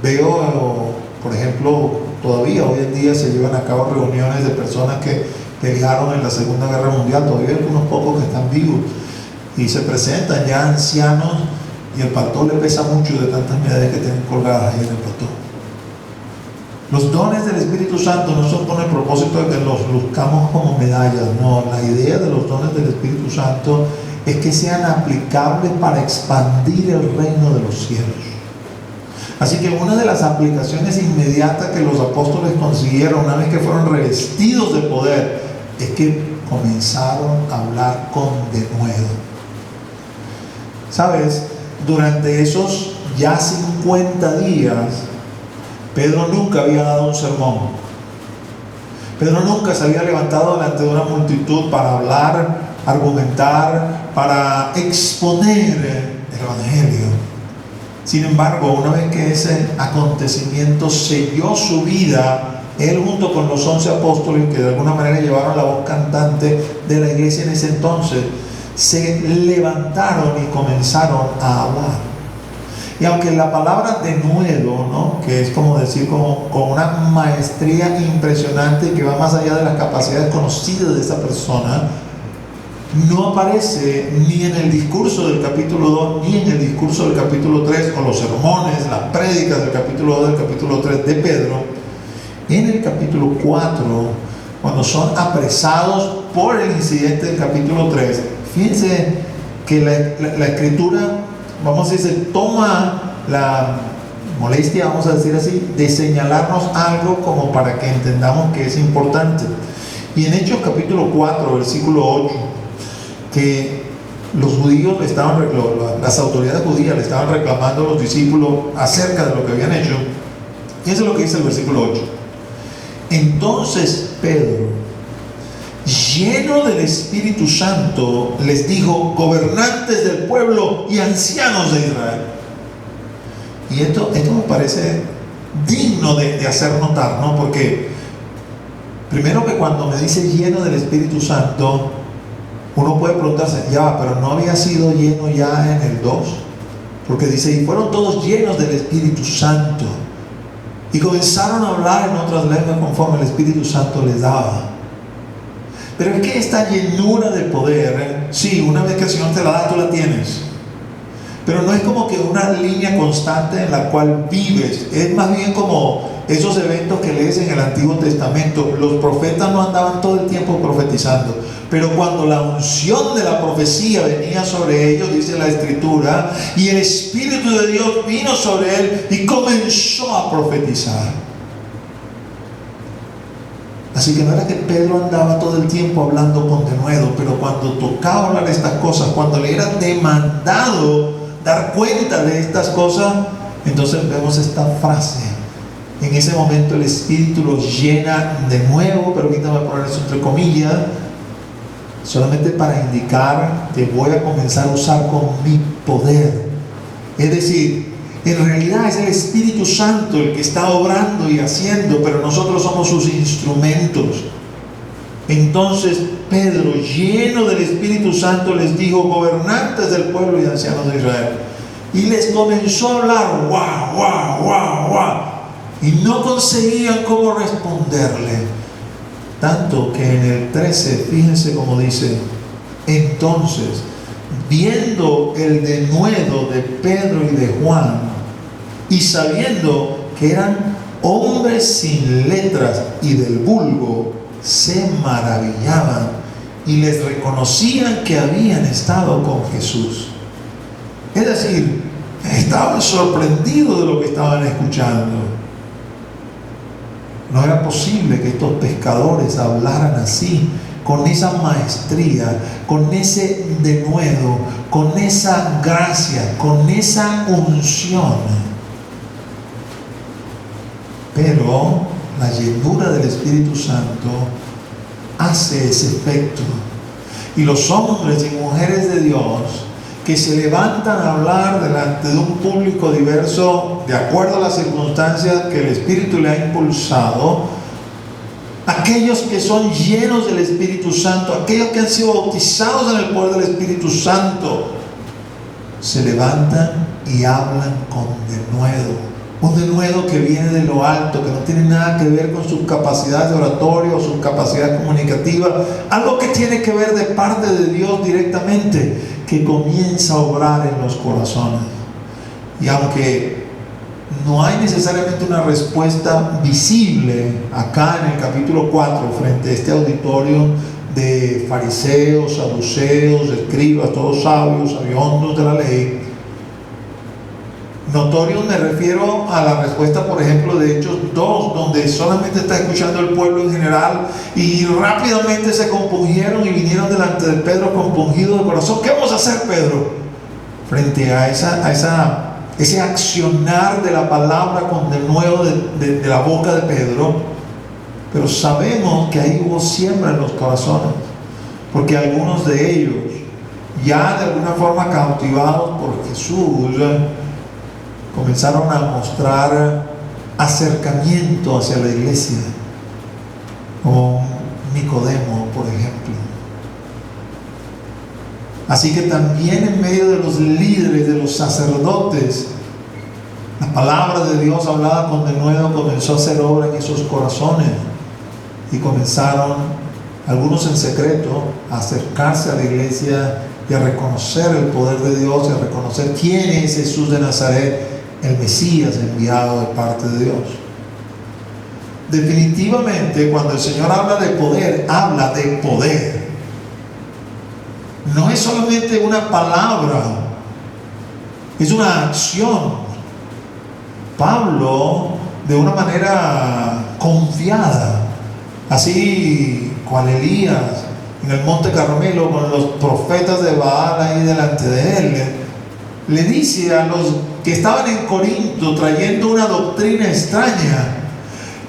Veo, por ejemplo, todavía hoy en día se llevan a cabo reuniones de personas que pelearon en la Segunda Guerra Mundial, todavía hay algunos pocos que están vivos y se presentan ya ancianos y el pastor le pesa mucho de tantas medallas que tienen colgadas ahí en el pastor. Los dones del Espíritu Santo no son con el propósito de que los luzcamos como medallas, no, la idea de los dones del Espíritu Santo es que sean aplicables para expandir el reino de los cielos. Así que una de las aplicaciones inmediatas que los apóstoles consiguieron una vez que fueron revestidos de poder es que comenzaron a hablar con denuedo. ¿Sabes? Durante esos ya 50 días, Pedro nunca había dado un sermón. Pedro nunca se había levantado delante de una multitud para hablar, argumentar, para exponer el Evangelio. Sin embargo, una vez que ese acontecimiento selló su vida, él junto con los 11 apóstoles que de alguna manera llevaron la voz cantante de la iglesia en ese entonces, se levantaron y comenzaron a hablar. Y aunque la palabra denuedo, ¿no?, que es como decir con una maestría impresionante que va más allá de las capacidades conocidas de esa persona, no aparece ni en el discurso del capítulo 2 ni en el discurso del capítulo 3 o los sermones, las prédicas del capítulo 2 del capítulo 3 de Pedro. En el capítulo 4, cuando son apresados por el incidente del capítulo 3, fíjense que la escritura, vamos a decir, toma la molestia, vamos a decir así, de señalarnos algo como para que entendamos que es importante. Y en Hechos capítulo 4, versículo 8, que los judíos las autoridades judías le estaban reclamando a los discípulos acerca de lo que habían hecho. Y eso es lo que dice el versículo 8. Entonces Pedro, lleno del Espíritu Santo, les dijo: gobernantes del pueblo y ancianos de Israel. Y esto me parece digno de hacer notar, ¿no? Porque primero, que cuando me dice lleno del Espíritu Santo, uno puede preguntarse, ya, pero no había sido lleno ya en el 2, porque dice, y fueron todos llenos del Espíritu Santo y comenzaron a hablar en otras lenguas conforme el Espíritu Santo les daba. Pero es que esta llenura de poder, sí, una vez que el Señor te la da, tú la tienes, pero no es como que una línea constante en la cual vives. Es más bien como esos eventos que lees en el Antiguo Testamento. Los profetas no andaban todo el tiempo profetizando, pero cuando la unción de la profecía venía sobre ellos, dice la Escritura, y el Espíritu de Dios vino sobre él y comenzó a profetizar. Así que no era que Pedro andaba todo el tiempo hablando con denuedo, pero cuando tocaba hablar de estas cosas, cuando le era demandado dar cuenta de estas cosas, entonces vemos esta frase. En ese momento el Espíritu los llena de nuevo, permítame poner eso entre comillas, solamente para indicar que voy a comenzar a usar con mi poder. Es decir, en realidad es el Espíritu Santo el que está obrando y haciendo, pero nosotros somos sus instrumentos. Entonces Pedro, lleno del Espíritu Santo, les dijo: gobernantes del pueblo y ancianos de Israel. Y les comenzó a hablar, guau, y no conseguían cómo responderle. Tanto que en el 13, fíjense cómo dice: entonces, viendo el denuedo de Pedro y de Juan, y sabiendo que eran hombres sin letras y del vulgo, se maravillaban y les reconocían que habían estado con Jesús. Es decir, estaban sorprendidos de lo que estaban escuchando. No era posible que estos pescadores hablaran así, con esa maestría, con ese denuedo, con esa gracia, con esa unción. Pero la llenura del Espíritu Santo hace ese efecto. Y los hombres y mujeres de Dios que se levantan a hablar delante de un público diverso, de acuerdo a las circunstancias que el Espíritu le ha impulsado, aquellos que son llenos del Espíritu Santo, aquellos que han sido bautizados en el poder del Espíritu Santo, se levantan y hablan con denuedo. Un denuedo que viene de lo alto, que no tiene nada que ver con sus capacidades de oratorio o sus capacidades comunicativas, algo que tiene que ver de parte de Dios directamente, que comienza a obrar en los corazones. Y aunque no hay necesariamente una respuesta visible acá en el capítulo 4 frente a este auditorio de fariseos, saduceos, escribas, todos sabios, sabiondos de la ley, notorios me refiero a la respuesta, por ejemplo, de Hechos 2, donde solamente está escuchando el pueblo en general y rápidamente se compungieron y vinieron delante de Pedro compungidos de corazón. ¿Qué vamos a hacer, Pedro? Frente a ese accionar de la palabra con denuedo de la boca de Pedro. Pero sabemos que ahí hubo siembra en los corazones, porque algunos de ellos, ya de alguna forma cautivados por Jesús, comenzaron a mostrar acercamiento hacia la iglesia, como Nicodemo, por ejemplo. Así que también en medio de los líderes, de los sacerdotes, la palabra de Dios hablada con denuedo comenzó a hacer obra en esos corazones, y comenzaron, algunos en secreto, a acercarse a la iglesia y a reconocer el poder de Dios y a reconocer quién es Jesús de Nazaret, el Mesías enviado de parte de Dios. Definitivamente, cuando el Señor habla de poder, habla de poder. No es solamente una palabra, es una acción. Pablo, de una manera confiada, así cual Elías en el monte Carmelo con los profetas de Baal ahí delante de él, le dice a los que estaban en Corinto trayendo una doctrina extraña: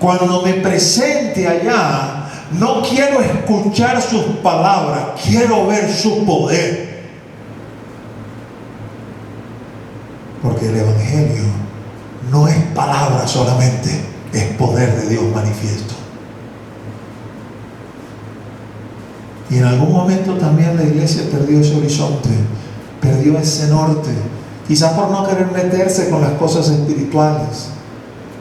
cuando me presente allá, no quiero escuchar sus palabras, quiero ver su poder. Porque el Evangelio no es palabra solamente, es poder de Dios manifiesto. Y en algún momento también la iglesia perdió ese horizonte, perdió ese norte, quizás por no querer meterse con las cosas espirituales,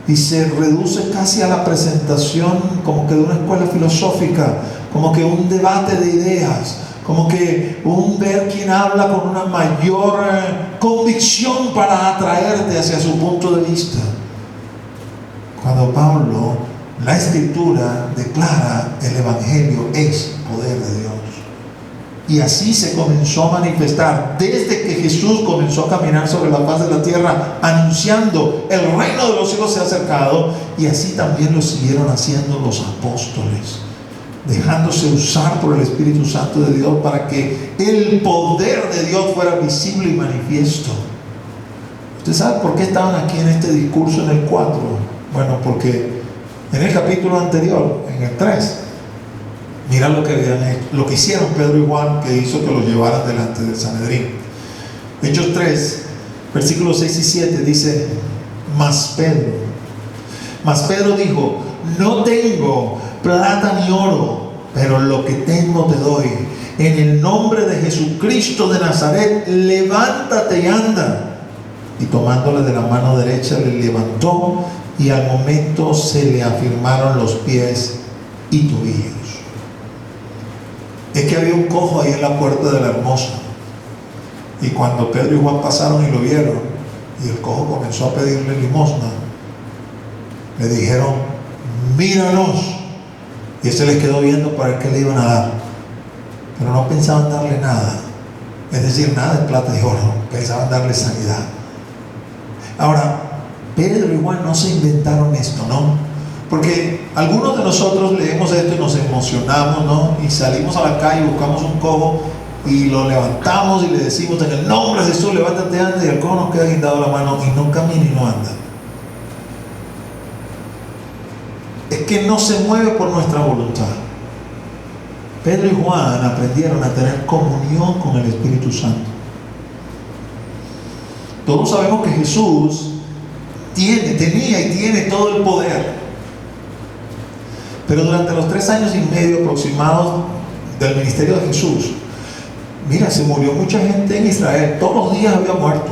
y se reduce casi a la presentación como que de una escuela filosófica, como que un debate de ideas, como que un ver quién habla con una mayor convicción para atraerte hacia su punto de vista. Cuando Pablo, la Escritura declara el Evangelio es poder de Dios. Y así se comenzó a manifestar desde que Jesús comenzó a caminar sobre la faz de la tierra, anunciando el reino de los cielos se ha acercado. Y así también lo siguieron haciendo los apóstoles, dejándose usar por el Espíritu Santo de Dios para que el poder de Dios fuera visible y manifiesto. ¿Usted sabe por qué estaban aquí en este discurso en el 4? Bueno, porque en el capítulo anterior, en el 3, mira lo que hicieron Pedro y Juan, que hizo que los llevaran delante del Sanedrín. Hechos 3, versículos 6 y 7 dice: Mas Pedro dijo: no tengo plata ni oro, pero lo que tengo te doy. En el nombre de Jesucristo de Nazaret, levántate y anda. Y tomándole de la mano derecha, le levantó, y al momento se le afirmaron los pies y tobillos. Es que había un cojo ahí en la puerta de la Hermosa, y cuando Pedro y Juan pasaron y lo vieron, y el cojo comenzó a pedirle limosna, le dijeron: míranos. Y ese les quedó viendo para qué le iban a dar, pero no pensaban darle nada, es decir, nada de plata y oro, pensaban darle sanidad. Ahora, Pedro y Juan no se inventaron esto, ¿no? Porque algunos de nosotros leemos esto y nos emocionamos, ¿no? Y salimos a la calle y buscamos un cojo y lo levantamos y le decimos: en el nombre de Jesús, levántate, anda. Y el cojo nos queda guindado la mano y no camina y no anda. Es que no se mueve por nuestra voluntad. Pedro y Juan aprendieron a tener comunión con el Espíritu Santo. Todos sabemos que Jesús tenía y tiene todo el poder. Pero durante los 3 años y medio aproximados del ministerio de Jesús, mira, se murió mucha gente en Israel. Todos los días había muertos.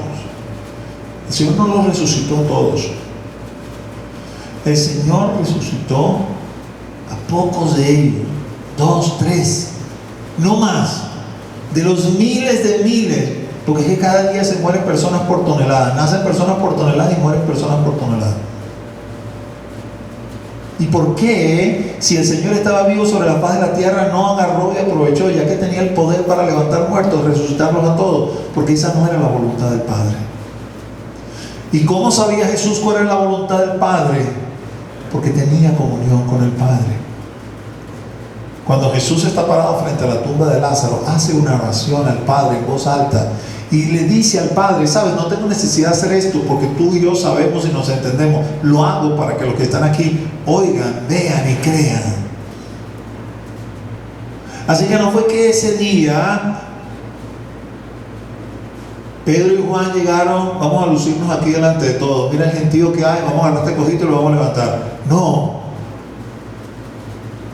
El Señor no los resucitó a todos. El Señor resucitó a pocos de ellos, 2, 3, no más. De los miles de miles, porque es que cada día se mueren personas por tonelada. Nacen personas por tonelada y mueren personas por tonelada. ¿Y por qué, si el Señor estaba vivo sobre la faz de la tierra, no agarró y aprovechó, ya que tenía el poder para levantar muertos, resucitarlos a todos? Porque esa no era la voluntad del Padre. ¿Y cómo sabía Jesús cuál era la voluntad del Padre? Porque tenía comunión con el Padre. Cuando Jesús está parado frente a la tumba de Lázaro, hace una oración al Padre en voz alta y le dice al Padre: sabes, no tengo necesidad de hacer esto porque tú y yo sabemos y nos entendemos. Lo hago para que los que están aquí oigan, vean y crean. Así que no fue que ese día Pedro y Juan llegaron: vamos a lucirnos aquí delante de todos, mira el gentío que hay, vamos a agarrar este cojito y lo vamos a levantar. No.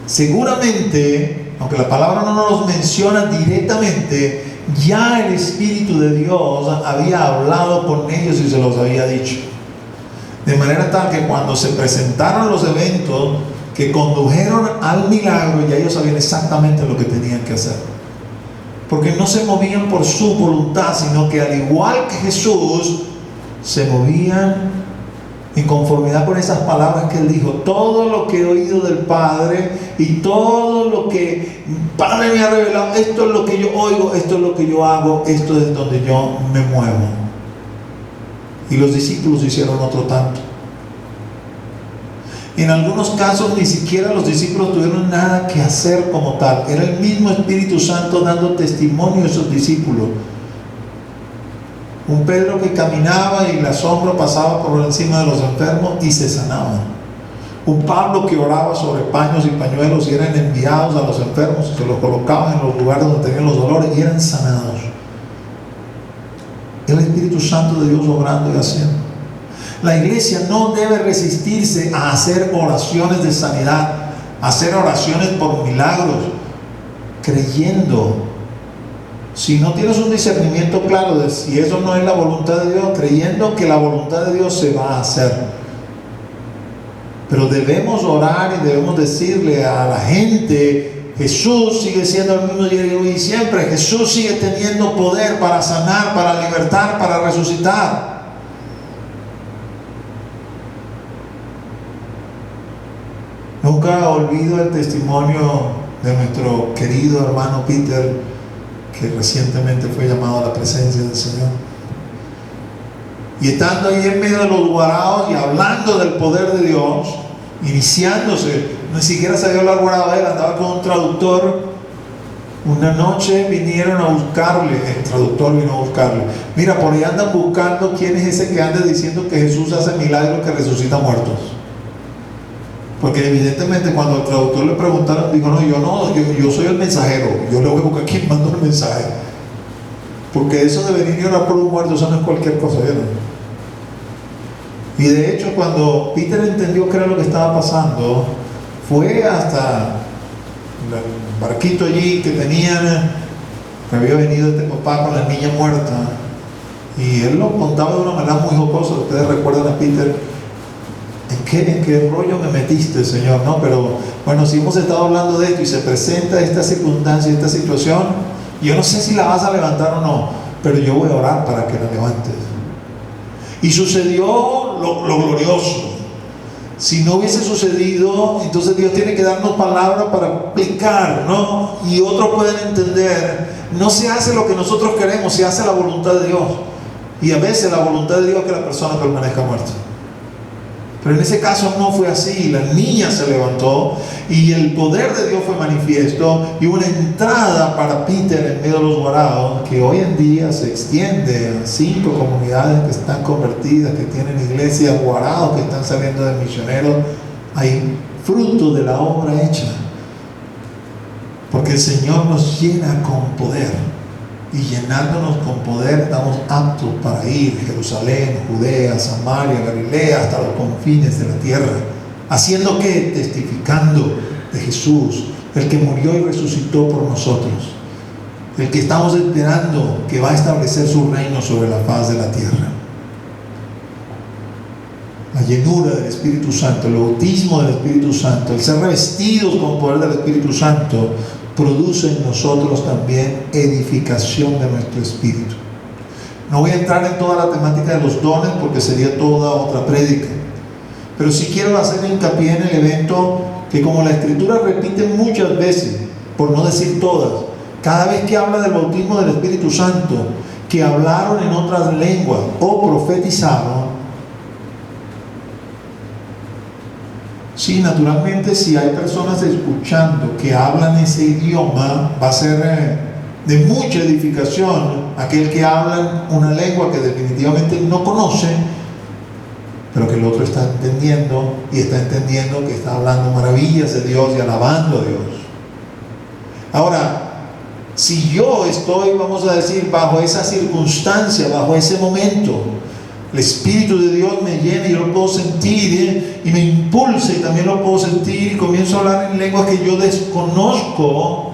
Seguramente, aunque la palabra no nos menciona directamente, ya el Espíritu de Dios había hablado con ellos y se los había dicho. De manera tal que cuando se presentaron los eventos que condujeron al milagro, ya ellos sabían exactamente lo que tenían que hacer. Porque no se movían por su voluntad, sino que al igual que Jesús, se movían en conformidad con esas palabras que Él dijo: todo lo que he oído del Padre y todo lo que el Padre me ha revelado, esto es lo que yo oigo, esto es lo que yo hago, esto es donde yo me muevo. Y los discípulos hicieron otro tanto. En algunos casos ni siquiera los discípulos tuvieron nada que hacer como tal. Era el mismo Espíritu Santo dando testimonio a esos discípulos. Un Pedro que caminaba y la sombra pasaba por encima de los enfermos y se sanaban. Un Pablo que oraba sobre paños y pañuelos y eran enviados a los enfermos y se los colocaban en los lugares donde tenían los dolores y eran sanados. El Espíritu Santo de Dios obrando y haciendo. La iglesia no debe resistirse a hacer oraciones de sanidad, a hacer oraciones por milagros, creyendo. Si no tienes un discernimiento claro de si eso no es la voluntad de Dios, creyendo que la voluntad de Dios se va a hacer. Pero debemos orar y debemos decirle a la gente: Jesús sigue siendo el mismo ayer y hoy y siempre. Jesús sigue teniendo poder para sanar, para libertar, para resucitar. Nunca olvido el testimonio de nuestro querido hermano Peter, que recientemente fue llamado a la presencia del Señor. Y estando ahí en medio de los guaraos y hablando del poder de Dios, iniciándose, ni siquiera sabía hablar guarao él, andaba con un traductor. Una noche vinieron a buscarle, el traductor vino a buscarle. Mira, por ahí andan buscando quién es ese que anda diciendo que Jesús hace milagros, que resucita muertos. Porque evidentemente cuando el traductor le preguntaron, dijo: no, yo soy el mensajero, yo le voy a buscar quién mandó el mensaje. Porque eso de venir y orar por un muerto, eso no es cualquier cosa, ¿verdad? Y de hecho, cuando Peter entendió qué era lo que estaba pasando, fue hasta el barquito allí que tenían, que había venido este papá con la niña muerta, y él lo contaba de una manera muy jocosa. Ustedes recuerdan a Peter: ¿En qué rollo me metiste, Señor? No, pero bueno, si hemos estado hablando de esto y se presenta esta circunstancia, esta situación, yo no sé si la vas a levantar o no, pero yo voy a orar para que la levantes. Y sucedió lo glorioso. Si no hubiese sucedido, entonces Dios tiene que darnos palabras para explicar, ¿no? Y otros pueden entender. No se hace lo que nosotros queremos, se hace la voluntad de Dios. Y a veces la voluntad de Dios es que la persona permanezca muerta. Pero en ese caso no fue así. La niña se levantó y el poder de Dios fue manifiesto, y una entrada para Peter en medio de los guaraos que hoy en día se extiende a 5 comunidades que están convertidas, que tienen iglesias, guaraos que están saliendo de misioneros. Hay fruto de la obra hecha, porque el Señor nos llena con poder, y llenándonos con poder estamos aptos para ir a Jerusalén, Judea, Samaria, Galilea, hasta los confines de la tierra, ¿Haciendo qué? Testificando de Jesús, el que murió y resucitó por nosotros, el que estamos esperando que va a establecer su reino sobre la faz de la tierra. La llenura del Espíritu Santo, el bautismo del Espíritu Santo, el ser revestidos con poder del Espíritu Santo, produce en nosotros también edificación de nuestro espíritu. No voy a entrar en toda la temática de los dones porque sería toda otra prédica, pero sí quiero hacer hincapié en el evento que, como la Escritura repite muchas veces, por no decir todas, cada vez que habla del bautismo del Espíritu Santo, que hablaron en otras lenguas o profetizaron. Sí, naturalmente, si hay personas escuchando que hablan ese idioma, va a ser de mucha edificación aquel que habla una lengua que definitivamente no conoce, pero que el otro está entendiendo, y está entendiendo que está hablando maravillas de Dios y alabando a Dios. Ahora, si yo estoy, vamos a decir, bajo esa circunstancia, bajo ese momento, el Espíritu de Dios me llena y yo lo puedo sentir, y me impulsa, y también lo puedo sentir, y comienzo a hablar en lenguas que yo desconozco.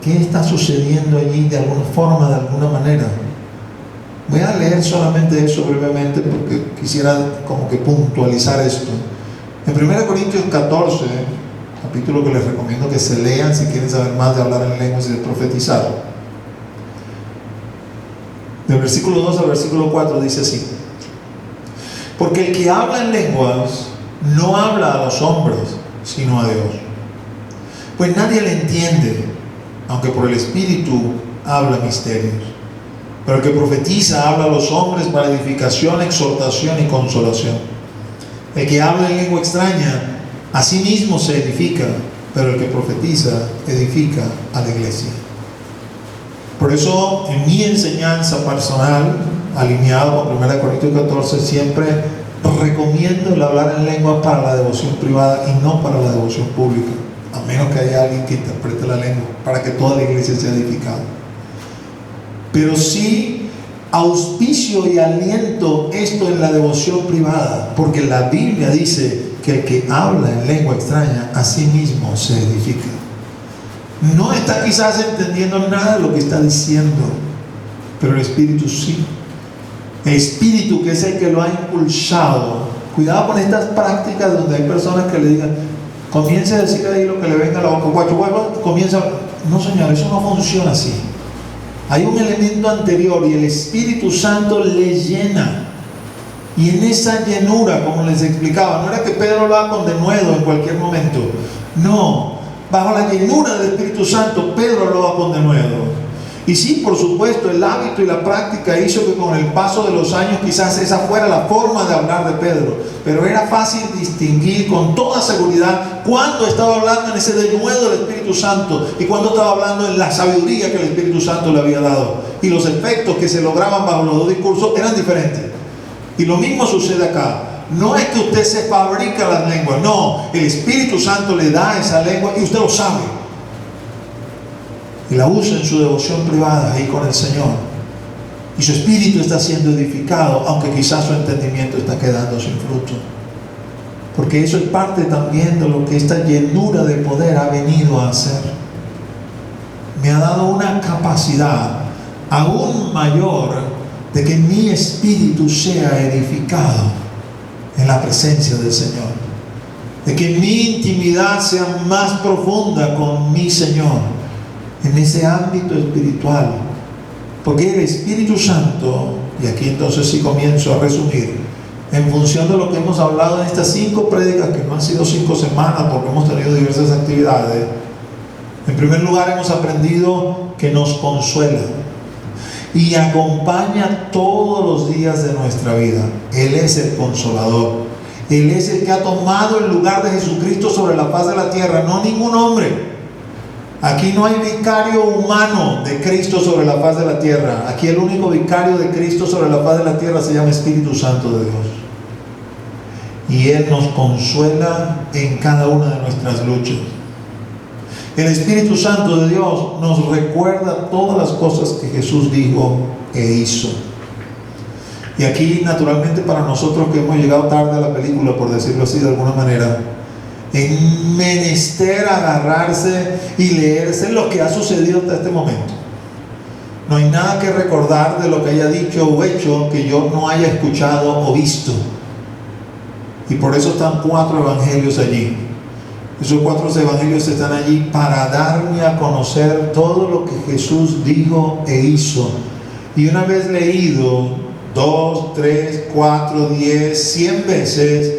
¿Qué está sucediendo allí de alguna forma, de alguna manera? Voy a leer solamente eso brevemente porque quisiera como que puntualizar esto. En 1 Corintios 14, capítulo que les recomiendo que se lean si quieren saber más de hablar en lenguas y de profetizar. Del versículo 2 al versículo 4 dice así: porque el que habla en lenguas no habla a los hombres, sino a Dios, pues nadie le entiende, aunque por el Espíritu habla misterios. Pero el que profetiza habla a los hombres para edificación, exhortación y consolación. El que habla en lengua extraña a sí mismo se edifica, pero el que profetiza edifica a la iglesia. Por eso, en mi enseñanza personal, alineado con 1 Corintios 14, siempre recomiendo el hablar en lengua para la devoción privada y no para la devoción pública, a menos que haya alguien que interprete la lengua, para que toda la iglesia sea edificada. Pero sí auspicio y aliento esto en la devoción privada, porque la Biblia dice que el que habla en lengua extraña a sí mismo se edifica. No está quizás entendiendo nada de lo que está diciendo, pero el Espíritu sí. El Espíritu, que es el que lo ha impulsado. Cuidado con estas prácticas donde hay personas que le digan: comience a decir ahí lo que le venga a la boca, guacho, comienza. No, señor, eso no funciona así. Hay un elemento anterior y el Espíritu Santo le llena. Y en esa llenura, como les explicaba, no era que Pedro lo haga con denuedo en cualquier momento. No, bajo la llenura del Espíritu Santo, Pedro lo haga con denuedo. Y sí, por supuesto, el hábito y la práctica hizo que con el paso de los años quizás esa fuera la forma de hablar de Pedro. Pero era fácil distinguir con toda seguridad cuándo estaba hablando en ese denuedo del Espíritu Santo y cuándo estaba hablando en la sabiduría que el Espíritu Santo le había dado. Y los efectos que se lograban bajo los dos discursos eran diferentes. Y lo mismo sucede acá. No es que usted se fabrica las lenguas, no, el Espíritu Santo le da esa lengua y usted lo sabe. Y la usa en su devoción privada ahí con el Señor. Y su espíritu está siendo edificado, aunque quizás su entendimiento está quedando sin fruto. Porque eso es parte también de lo que esta llenura de poder ha venido a hacer. Me ha dado una capacidad aún mayor de que mi espíritu sea edificado en la presencia del Señor. De que mi intimidad sea más profunda con mi Señor. En ese ámbito espiritual, porque el Espíritu Santo, y aquí entonces sí comienzo a resumir, en función de lo que hemos hablado en estas 5 prédicas, que no han sido 5 semanas porque hemos tenido diversas actividades. En primer lugar, hemos aprendido que nos consuela y acompaña todos los días de nuestra vida. Él es el consolador. Él es el que ha tomado el lugar de Jesucristo sobre la faz de la tierra, no ningún hombre. Aquí no hay vicario humano de Cristo sobre la faz de la tierra. Aquí el único vicario de Cristo sobre la faz de la tierra se llama Espíritu Santo de Dios. Y Él nos consuela en cada una de nuestras luchas. El Espíritu Santo de Dios nos recuerda todas las cosas que Jesús dijo e hizo. Y aquí, naturalmente, para nosotros que hemos llegado tarde a la película, por decirlo así de alguna manera, es menester agarrarse y leerse lo que ha sucedido hasta este momento. No hay nada que recordar de lo que haya dicho o hecho que yo no haya escuchado o visto. Y por eso están 4 evangelios allí. Esos 4 evangelios están allí para darme a conocer todo lo que Jesús dijo e hizo. Y una vez leído 2, 3, 4, 10, 100 veces,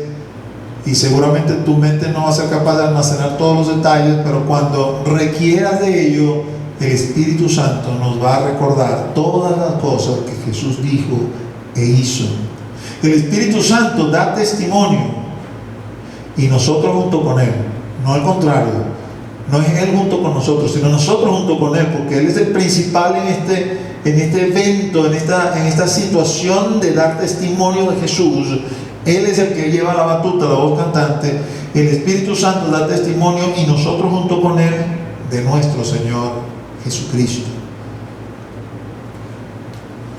y seguramente tu mente no va a ser capaz de almacenar todos los detalles, pero cuando requieras de ello, el Espíritu Santo nos va a recordar todas las cosas que Jesús dijo e hizo. El Espíritu Santo da testimonio y nosotros junto con Él, no al contrario, no es Él junto con nosotros, sino nosotros junto con Él, porque Él es el principal en este evento, en esta situación de dar testimonio de Jesús. Él es el que lleva la batuta, la voz cantante. El Espíritu Santo da testimonio y nosotros junto con Él de nuestro Señor Jesucristo.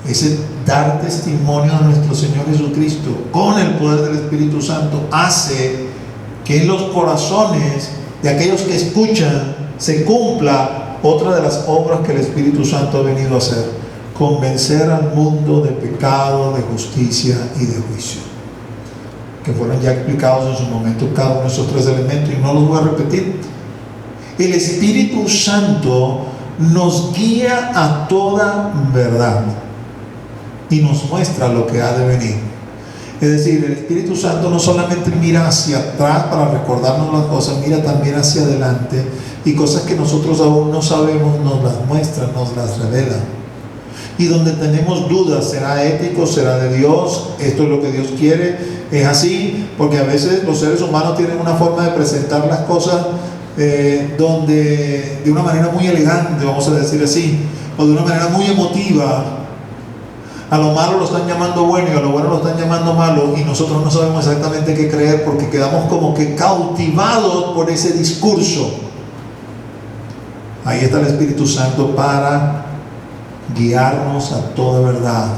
Ese dar testimonio a nuestro Señor Jesucristo con el poder del Espíritu Santo hace que en los corazones de aquellos que escuchan se cumpla otra de las obras que el Espíritu Santo ha venido a hacer: convencer al mundo de pecado, de justicia y de juicio, que fueron ya explicados en su momento cada uno de esos 3 elementos y no los voy a repetir. El Espíritu Santo nos guía a toda verdad y nos muestra lo que ha de venir. Es decir, el Espíritu Santo no solamente mira hacia atrás para recordarnos las cosas, mira también hacia adelante, y cosas que nosotros aún no sabemos nos las muestra, nos las revela. Y donde tenemos dudas, ¿será ético? ¿Será de Dios? ¿Esto es lo que Dios quiere? ¿Es así? Porque a veces los seres humanos tienen una forma de presentar las cosas donde de una manera muy elegante, vamos a decir así, o de una manera muy emotiva. A lo malo lo están llamando bueno y a lo bueno lo están llamando malo, y nosotros no sabemos exactamente qué creer porque quedamos como que cautivados por ese discurso. Ahí está el Espíritu Santo para guiarnos a toda verdad,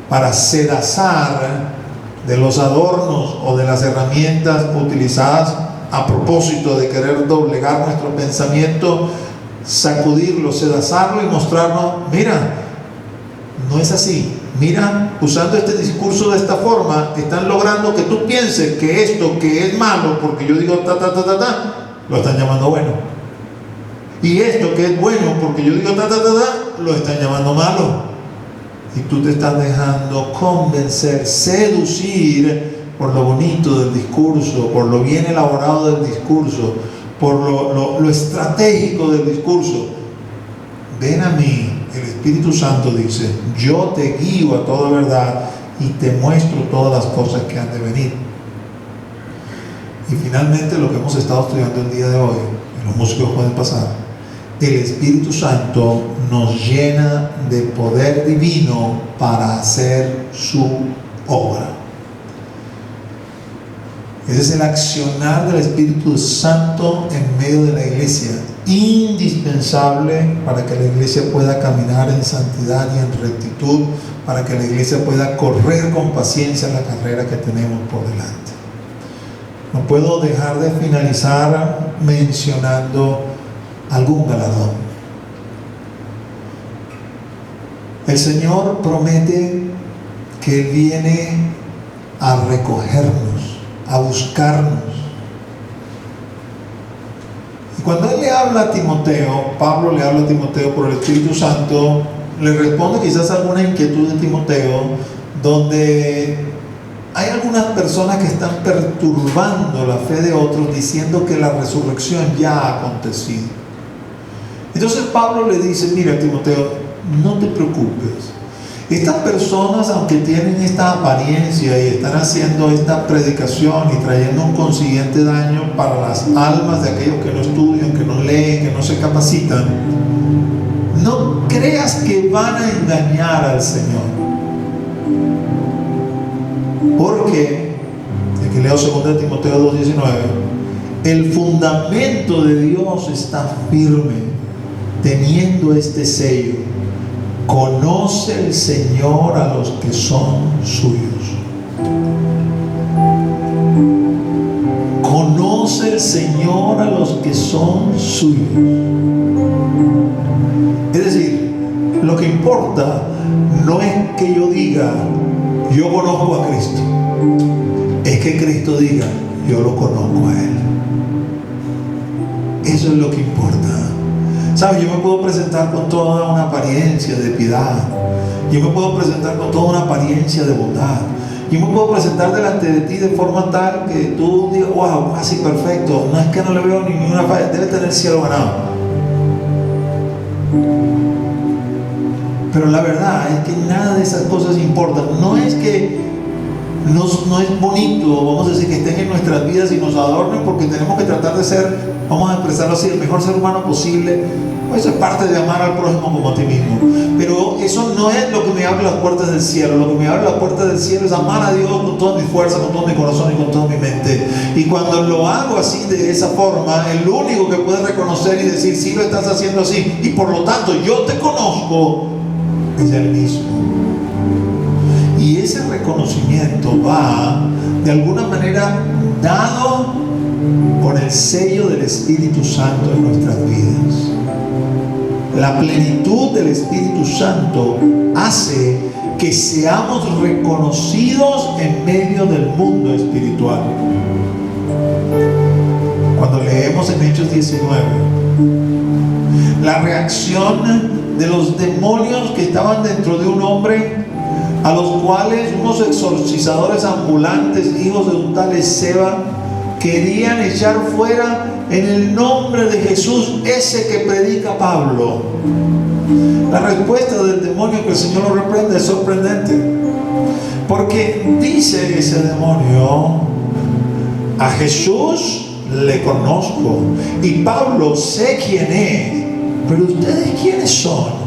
para sedazar de los adornos o de las herramientas utilizadas a propósito de querer doblegar nuestro pensamiento, sacudirlo, sedazarlo y mostrarnos: mira, no es así. Mira, usando este discurso de esta forma, están logrando que tú pienses que esto que es malo, porque yo digo lo están llamando bueno. Y esto que es bueno, porque yo digo lo están llamando malo. Y tú te estás dejando convencer, seducir por lo bonito del discurso, por lo bien elaborado del discurso, por lo estratégico del discurso. Ven a mí. El Espíritu Santo dice: yo te guío a toda verdad y te muestro todas las cosas que han de venir. Y finalmente, lo que hemos estado estudiando el día de hoy, y los músicos pueden pasar, el Espíritu Santo nos llena de poder divino para hacer su obra. Ese es el accionar del Espíritu Santo en medio de la iglesia, indispensable para que la iglesia pueda caminar en santidad y en rectitud, para que la iglesia pueda correr con paciencia la carrera que tenemos por delante. No puedo dejar de finalizar mencionando algún galardón. El Señor promete que Él viene a recogernos, a buscarnos. Y cuando Él le habla a Timoteo, Pablo le habla a Timoteo por el Espíritu Santo, le responde quizás alguna inquietud de Timoteo, donde hay algunas personas que están perturbando la fe de otros, diciendo que la resurrección ya ha acontecido. Entonces Pablo le dice: mira, Timoteo, no te preocupes. Estas personas, aunque tienen esta apariencia y están haciendo esta predicación y trayendo un consiguiente daño para las almas de aquellos que no estudian, que no leen, que no se capacitan, no creas que van a engañar al Señor. Porque, aquí leo 2 Timoteo 2:19, el fundamento de Dios está firme, teniendo este sello: Conoce el Señor a los que son suyos. Conoce el Señor a los que son suyos. Es decir, lo que importa no es que yo diga, yo conozco a Cristo. Es que Cristo diga, yo lo conozco a Él. Eso es lo que importa. ¿Sabes? Yo me puedo presentar con toda una apariencia de piedad. Yo me puedo presentar con toda una apariencia de bondad. Yo me puedo presentar delante de ti de forma tal que tú digas, wow, así perfecto. No es que no le veo ninguna falla, debe tener el cielo ganado. Pero la verdad es que nada de esas cosas importan. No es que no es bonito, vamos a decir, que estén en nuestras vidas y nos adornen, porque tenemos que tratar de ser, vamos a expresarlo así, el mejor ser humano posible. Eso es parte de amar al prójimo como a ti mismo. Pero eso no es lo que me abre las puertas del cielo. Lo que me abre las puertas del cielo es amar a Dios con toda mi fuerza, con todo mi corazón y con toda mi mente. Y cuando lo hago así, de esa forma, el único que puede reconocer y decir, sí lo estás haciendo así, y por lo tanto yo te conozco, es Él mismo. Y ese reconocimiento va, de alguna manera, dado con el sello del Espíritu Santo en nuestras vidas. La plenitud del Espíritu Santo hace que seamos reconocidos en medio del mundo espiritual. Cuando leemos en Hechos 19, la reacción de los demonios que estaban dentro de un hombre, a los cuales unos exorcizadores ambulantes, hijos de un tal Esceva, querían echar fuera en el nombre de Jesús, ese que predica Pablo. La respuesta del demonio, que el Señor lo reprende, es sorprendente, porque dice ese demonio: a Jesús le conozco, y Pablo sé quién es, pero ustedes ¿quiénes son?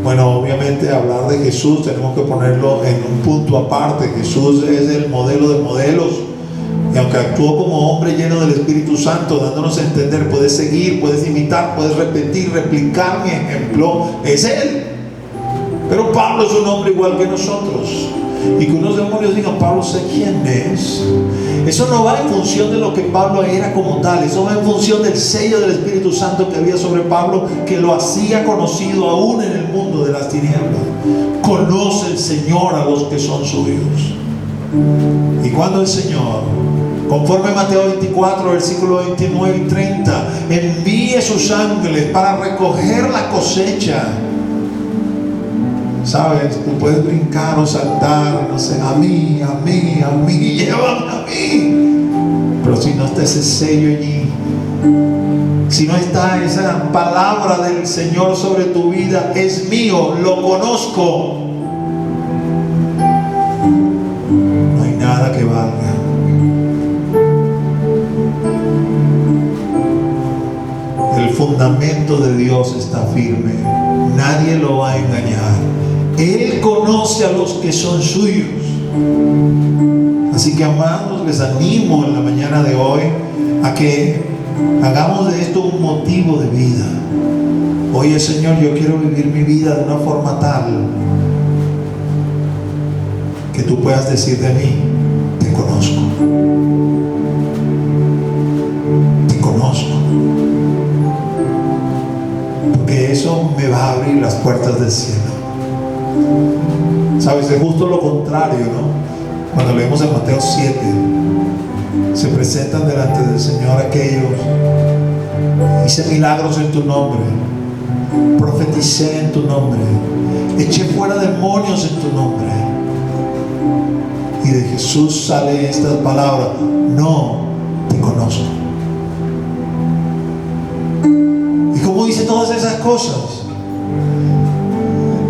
Bueno, obviamente hablar de Jesús tenemos que ponerlo en un punto aparte. Jesús es el modelo de modelos, y aunque actuó como hombre lleno del Espíritu Santo, dándonos a entender, puedes seguir, puedes imitar, puedes repetir, replicar mi ejemplo, es Él. Pero Pablo es un hombre igual que nosotros, y que unos demonios digan, Pablo sé quién es, eso no va en función de lo que Pablo era como tal, eso va en función del sello del Espíritu Santo que había sobre Pablo, que lo hacía conocido aún en el mundo de las tinieblas. Conoce el Señor a los que son suyos. Y cuando el Señor, conforme a Mateo 24, versículos 29 y 30, envíe sus ángeles para recoger la cosecha, ¿sabes? Tú puedes brincar o saltar, no sé, a mí, llévame a mí. Pero si no está ese sello allí, si no está esa palabra del Señor sobre tu vida, es mío, lo conozco, no hay nada que valga. El fundamento de Dios está firme, nadie lo va a engañar. Él conoce a los que son suyos. Así que, amados, les animo en la mañana de hoy a que hagamos de esto un motivo de vida. Oye, Señor, yo quiero vivir mi vida de una forma tal que tú puedas decir de mí, te conozco. Te conozco. Porque eso me va a abrir las puertas del cielo. ¿Sabes? Es justo lo contrario, ¿no? Cuando leemos en Mateo 7, se presentan delante del Señor aquellos: hice milagros en tu nombre, profeticé en tu nombre, eché fuera demonios en tu nombre. Y de Jesús salen estas palabras: no te conozco. ¿Y cómo dice todas esas cosas?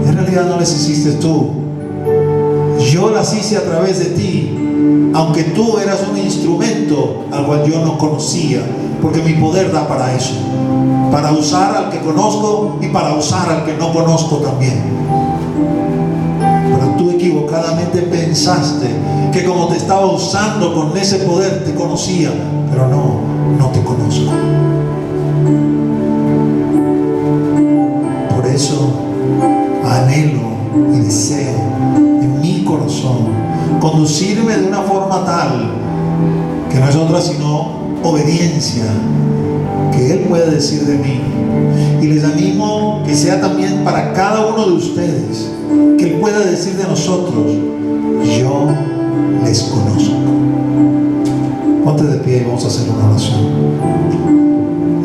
En realidad no las hiciste tú, yo las hice a través de ti, aunque tú eras un instrumento al cual yo no conocía, porque mi poder da para eso, para usar al que conozco y para usar al que no conozco también. Pero tú equivocadamente pensaste que como te estaba usando con ese poder te conocía, pero no te conozco. Por eso anhelo y deseo en mi corazón conducirme de una forma tal que no es otra sino obediencia, que Él puede decir de mí. Y les animo que sea también para cada uno de ustedes, que Él pueda decir de nosotros: yo les conozco. Ponte de pie y vamos a hacer una oración.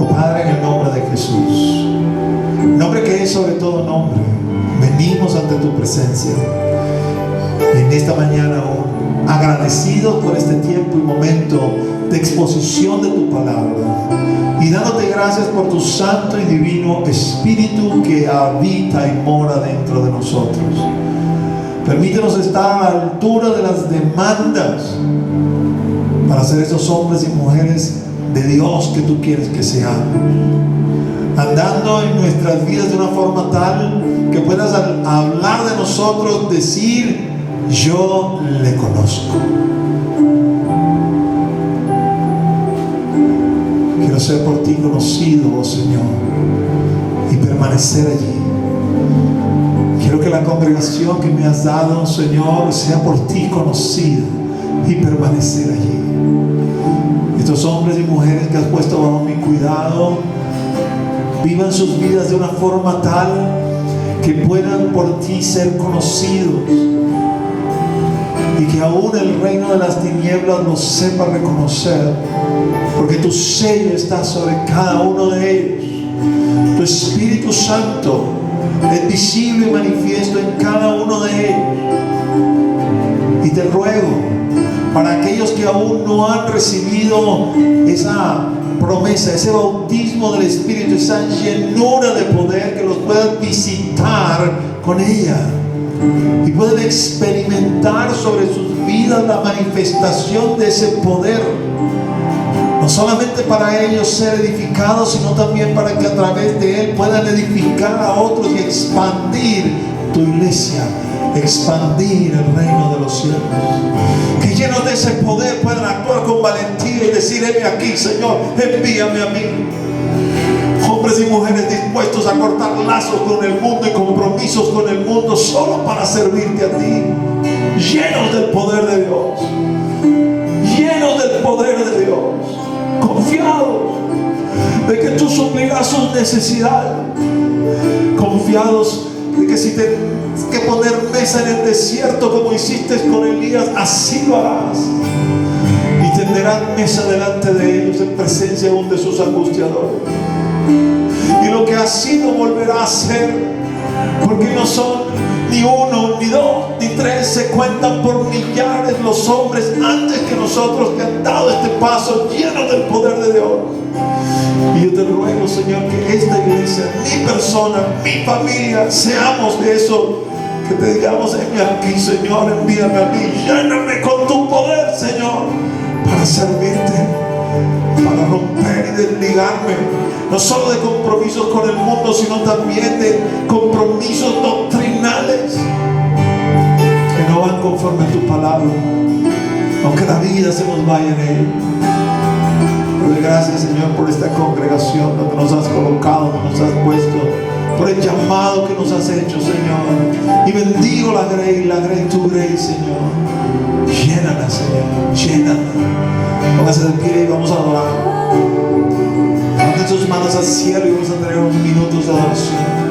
Oh Padre, en el nombre de Jesús, nombre que es sobre todo nombre, venimos ante tu presencia y en esta mañana aún agradecidos por este tiempo y momento de exposición de tu palabra, y dándote gracias por tu santo y divino Espíritu que habita y mora dentro de nosotros. Permítenos estar a la altura de las demandas para ser esos hombres y mujeres de Dios que tú quieres que seamos, andando en nuestras vidas de una forma tal que puedas, al hablar de nosotros, decir: yo le conozco. Quiero ser por ti conocido, oh Señor, y permanecer allí. Quiero que la congregación que me has dado, Señor, sea por ti conocida y permanecer allí. Estos hombres y mujeres que has puesto bajo mi cuidado vivan sus vidas de una forma tal que puedan por ti ser conocidos, y que aún el reino de las tinieblas los sepa reconocer, porque tu sello está sobre cada uno de ellos. Tu Espíritu Santo es visible y manifiesto en cada uno de ellos. Y te ruego, para aquellos que aún no han recibido esa promesa, ese bautismo del Espíritu, esa llenura de poder, que los puedas visitar con ella y pueden experimentar sobre sus vidas la manifestación de ese poder, no solamente para ellos ser edificados, sino también para que a través de Él puedan edificar a otros y expandir tu iglesia, expandir el reino de los cielos. Que llenos de ese poder puedan actuar con valentía y decir: heme aquí, Señor, envíame a mí. Hombres y mujeres dispuestos a cortar lazos con el mundo y compromisos con el mundo solo para servirte a ti, llenos del poder de Dios, llenos del poder de Dios, confiados de que tú suplirás sus necesidades, confiados de que si tienes que poner mesa en el desierto como hiciste con Elías, así lo harás, y tenderás mesa delante de ellos en presencia aún de sus angustiadores. Y lo que ha sido volverá a ser, porque no son ni uno, ni dos, ni tres, se cuentan por millares los hombres antes que nosotros que han dado este paso lleno del poder de Dios. Y yo te ruego, Señor, que esta iglesia, mi persona, mi familia, seamos de eso, que te digamos: heme aquí, Señor, envíame a mí, lléname con tu poder, Señor, para servirte, para romper y desligarme, no solo de compromisos con el mundo, sino también de compromisos doctrinales que no van conforme a tu palabra, aunque la vida se nos vaya en ello. Pero gracias, Señor, por esta congregación donde nos has colocado, donde nos has puesto, por el llamado que nos has hecho, Señor. Y bendigo la Grey, tu Grey, Señor. Llénala, Señor, llénala. Póngase de pie y vamos a adorar. Levanten sus manos al cielo y vamos a tener unos minutos de adoración.